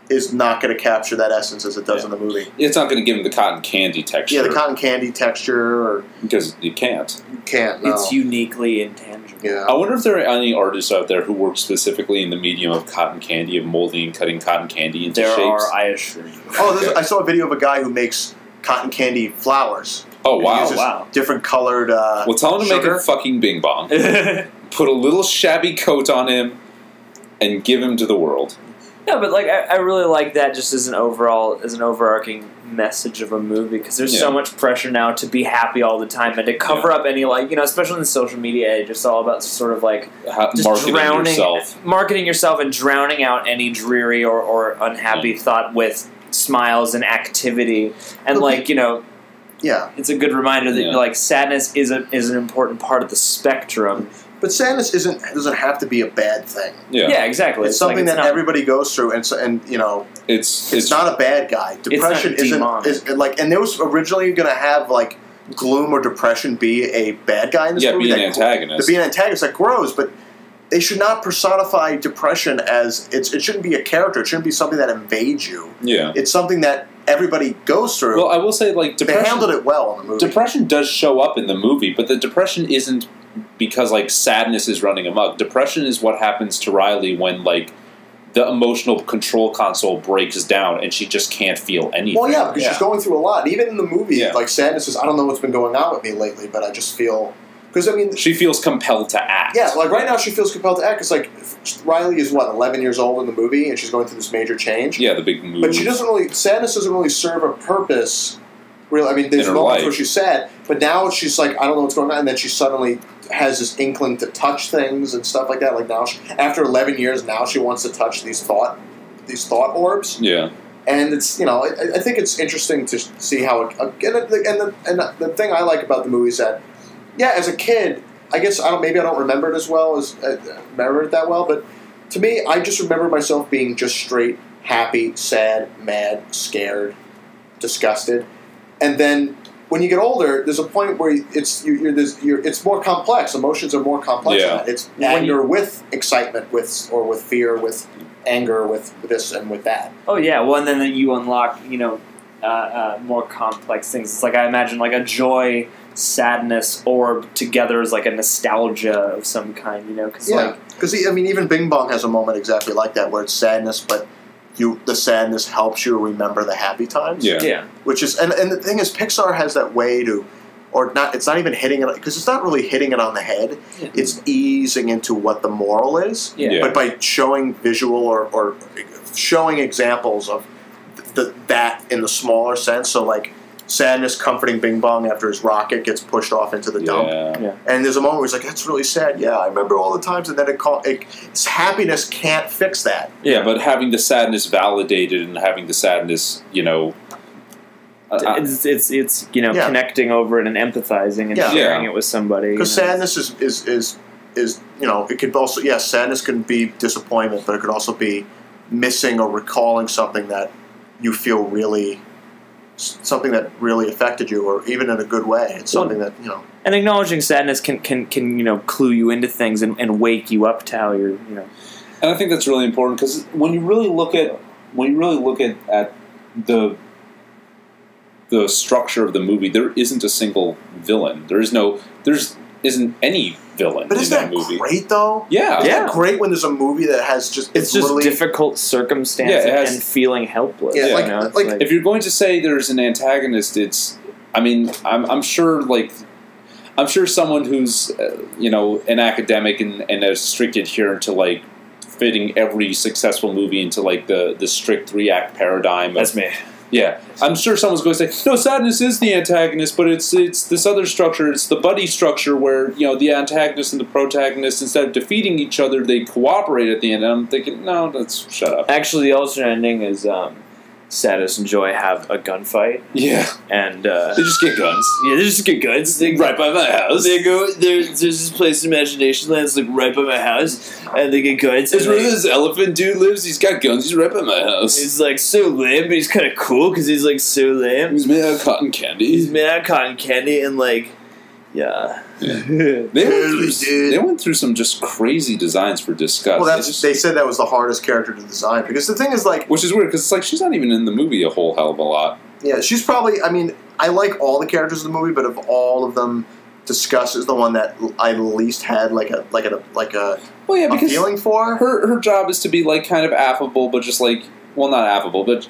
is not going to capture that essence as it does in the movie. It's not going to give him the cotton candy texture. Yeah, the cotton candy texture, or because you can't. You can't. No. It's uniquely intangible. Yeah. I wonder if there are any artists out there who work specifically in the medium of cotton candy, of molding and cutting cotton candy into shapes. There are, I assure you. Oh, I saw a video of a guy who makes cotton candy flowers. Oh, wow. He uses different colored well, tell him to sugar. make a fucking bing bong. Put a little shabby coat on him and give him to the world. Yeah, but like I really like that just as an overarching message of a movie, because there's so much pressure now to be happy all the time and to cover up any, like, you know, especially in social media age, it's all about sort of like just marketing yourself and drowning out any dreary or unhappy thought with smiles and activity, and like, you know, it's a good reminder that like sadness is an important part of the spectrum. But sadness doesn't have to be a bad thing. Yeah, exactly. It's something that everybody goes through, and you know, it's not a bad guy. Depression isn't like, and there was originally going to have like gloom or depression be a bad guy in this movie. Yeah, be an antagonist. To be an antagonist that grows, but they should not personify depression as it shouldn't be a character. It shouldn't be something that invades you. Yeah, it's something that everybody goes through. Well, I will say, like, depression, they handled it well in the movie. Depression does show up in the movie, but the depression isn't because, like, sadness is running amok. Depression is what happens to Riley when, like, the emotional control console breaks down and she just can't feel anything. Well, yeah, because she's going through a lot. Even in the movie, like, sadness is, I don't know what's been going on with me lately, but I just feel... Because, I mean... She feels compelled to act. Yeah, like, right now she feels compelled to act, because, like, Riley is, 11 years old in the movie, and she's going through this major change? Yeah, the big move. But she doesn't really... Sadness doesn't really serve a purpose, really. I mean, there's moments where she's sad, but now she's like, I don't know what's going on, and then she suddenly has this inkling to touch things and stuff like that. Like, now, after 11 years, now she wants to touch these thought orbs. Yeah. And it's, you know, I think it's interesting to see how it... And the thing I like about the movie is that, yeah, as a kid, I guess maybe I don't remember it as well as remember it that well, but to me, I just remember myself being just straight happy, sad, mad, scared, disgusted, and then when you get older, there's a point where it's more complex. Emotions are more complex. Yeah. It's anger with excitement, with fear, with anger, with this and with that. Oh yeah, well, and then you unlock, you know, more complex things. It's like, I imagine, like, a joy, sadness orb together is like a nostalgia of some kind, you know? Cause because I mean, even Bing Bong has a moment exactly like that, where it's sadness, but the sadness helps you remember the happy times. Yeah. Which is, and the thing is, Pixar has that way to, or not. It's not even hitting it, because it's not really hitting it on the head. Yeah. It's easing into what the moral is. Yeah. But by showing visual or showing examples of that in the smaller sense. So, like, sadness comforting Bing Bong after his rocket gets pushed off into the dump. Yeah. And there's a moment where he's like, that's really sad. Yeah, I remember all the times. And then happiness can't fix that. Yeah, but having the sadness validated and having the sadness, you know... it's you know, connecting over it and empathizing and sharing it with somebody. Because sadness is, you know, it could also... Yeah, sadness can be disappointment, but it could also be missing or recalling something that you feel really... something that really affected you, or even in a good way. It's something that, you know... And acknowledging sadness can you know, clue you into things and wake you up to how you're, you know... And I think that's really important, because when you really look at the structure of the movie, there isn't a single villain. There isn't any villain in that movie. But isn't that great, though? Yeah. Isn't that great when there's a movie that has just... It's just difficult circumstances and feeling helpless. Yeah, you know? like, if you're going to say there's an antagonist, it's... I mean, I'm sure, like... I'm sure someone who's, you know, an academic and a strict adherent to, like, fitting every successful movie into, like, the strict 3-act paradigm. That's me. Yeah, I'm sure someone's going to say, no, sadness is the antagonist, but it's this other structure. It's the buddy structure where, you know, the antagonist and the protagonist, instead of defeating each other, they cooperate at the end. And I'm thinking, no, let's shut up. Actually, the alternate ending is Sadness and Joy have a gunfight. Yeah. And they just get guns. Yeah, they just get guns. Right by my house. They go, there's this place in Imagination Land that's like right by my house, and they get guns. It's where this elephant dude lives. He's got guns. He's right by my house. He's like so lame, but he's kind of cool because he's like so lame. He's made out of cotton candy. And like, Yeah. They went through some just crazy designs for Disgust. Well, they said that was the hardest character to design because the thing is like, which is weird because it's like she's not even in the movie a whole hell of a lot. Yeah, she's probably. I mean, I like all the characters in the movie, but of all of them, Disgust is the one that I least had like a well, yeah, because feeling for. Her job is to be like kind of affable, but just like not affable, but.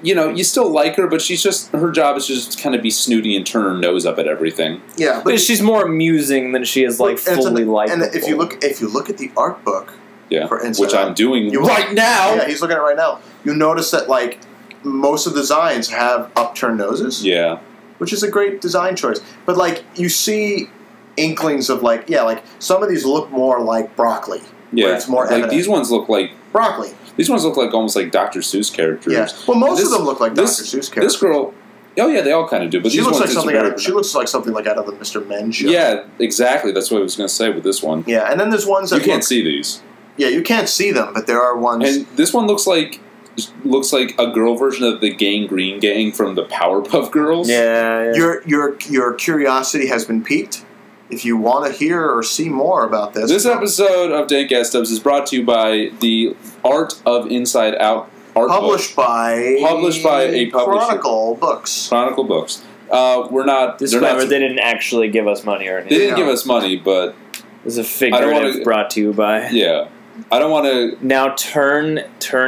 You know, you still like her, but her job is just kind of be snooty and turn her nose up at everything. Yeah, but she's more amusing than she is like fully likable. And if you look at the art book, for instance, which I'm doing right now. Yeah, he's looking at it right now. You notice that like most of the designs have upturned noses. Yeah, which is a great design choice. But like you see inklings of like some of these look more like broccoli. Yeah, it's more like evident. These ones look like broccoli. These ones look like almost like Dr. Seuss characters. Yeah. Well, most of them look like Dr. Seuss characters. This girl, oh yeah, they all kind of do. But she these looks ones like something. She looks like something like out of the Mr. Men show. Yeah, exactly. That's what I was going to say with this one. Yeah, and then there's ones that you can't see these. Yeah, you can't see them, but there are ones. And this one looks like a girl version of the Gang Green Gang from the Powerpuff Girls. Yeah. Your curiosity has been piqued. If you want to hear or see more about this... This episode of Dank Ass Stubs is brought to you by the Art of Inside Out art published book. by a publisher. Chronicle Books. Chronicle Books. We're not... Disclaimer, they didn't actually give us money or anything. They didn't give us money, but... It's a figurative brought to you by... Yeah. I don't want to... Now turn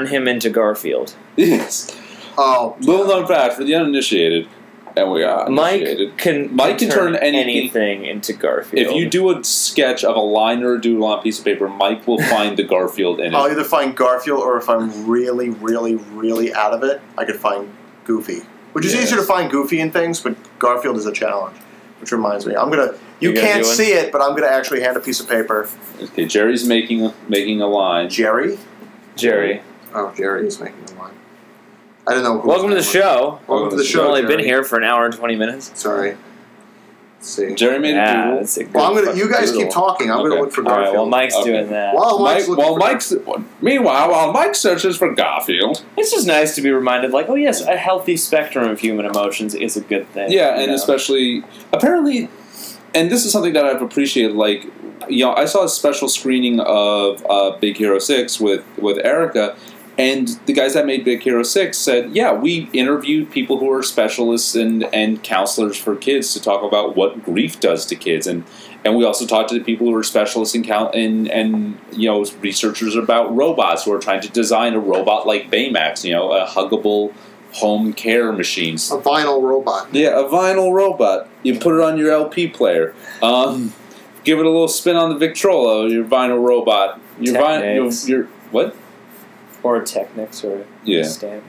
him into Garfield. Yes. Oh. Little known fact for the uninitiated... And we are Mike can turn anything into Garfield. If you do a sketch of a line or a doodle on a piece of paper, Mike will find the Garfield in it. I'll either find Garfield, or if I'm really, really, really out of it, I could find Goofy. Which is easier to find Goofy in things, but Garfield is a challenge. Which reminds me, you can't see it, but I'm gonna actually hand a piece of paper. Okay, Jerry's making a line. Jerry. Oh, Jerry is making a line. I don't know. Welcome to the show. Welcome to the show. We've only Jerry. been here for an hour and 20 minutes. Sorry. Let's see. Jerry made a doodle. Well, you guys keep talking. I'm gonna look for Garfield. All right, while Mike's doing that. Meanwhile, Mike searches for Garfield. It's just nice to be reminded, like, oh yes, a healthy spectrum of human emotions is a good thing. Yeah, and especially apparently, and this is something that I've appreciated. Like, I saw a special screening of Big Hero 6 with Erica. And the guys that made Big Hero 6 said, yeah, we interviewed people who are specialists and counselors for kids to talk about what grief does to kids. And we also talked to the people who are specialists and researchers about robots who are trying to design a robot like Baymax, a huggable home care machine. A vinyl robot. Yeah, a vinyl robot. You put it on your LP player. Give it a little spin on the Victrola, your vinyl robot. Your what? Or Technics or yeah. Stamp.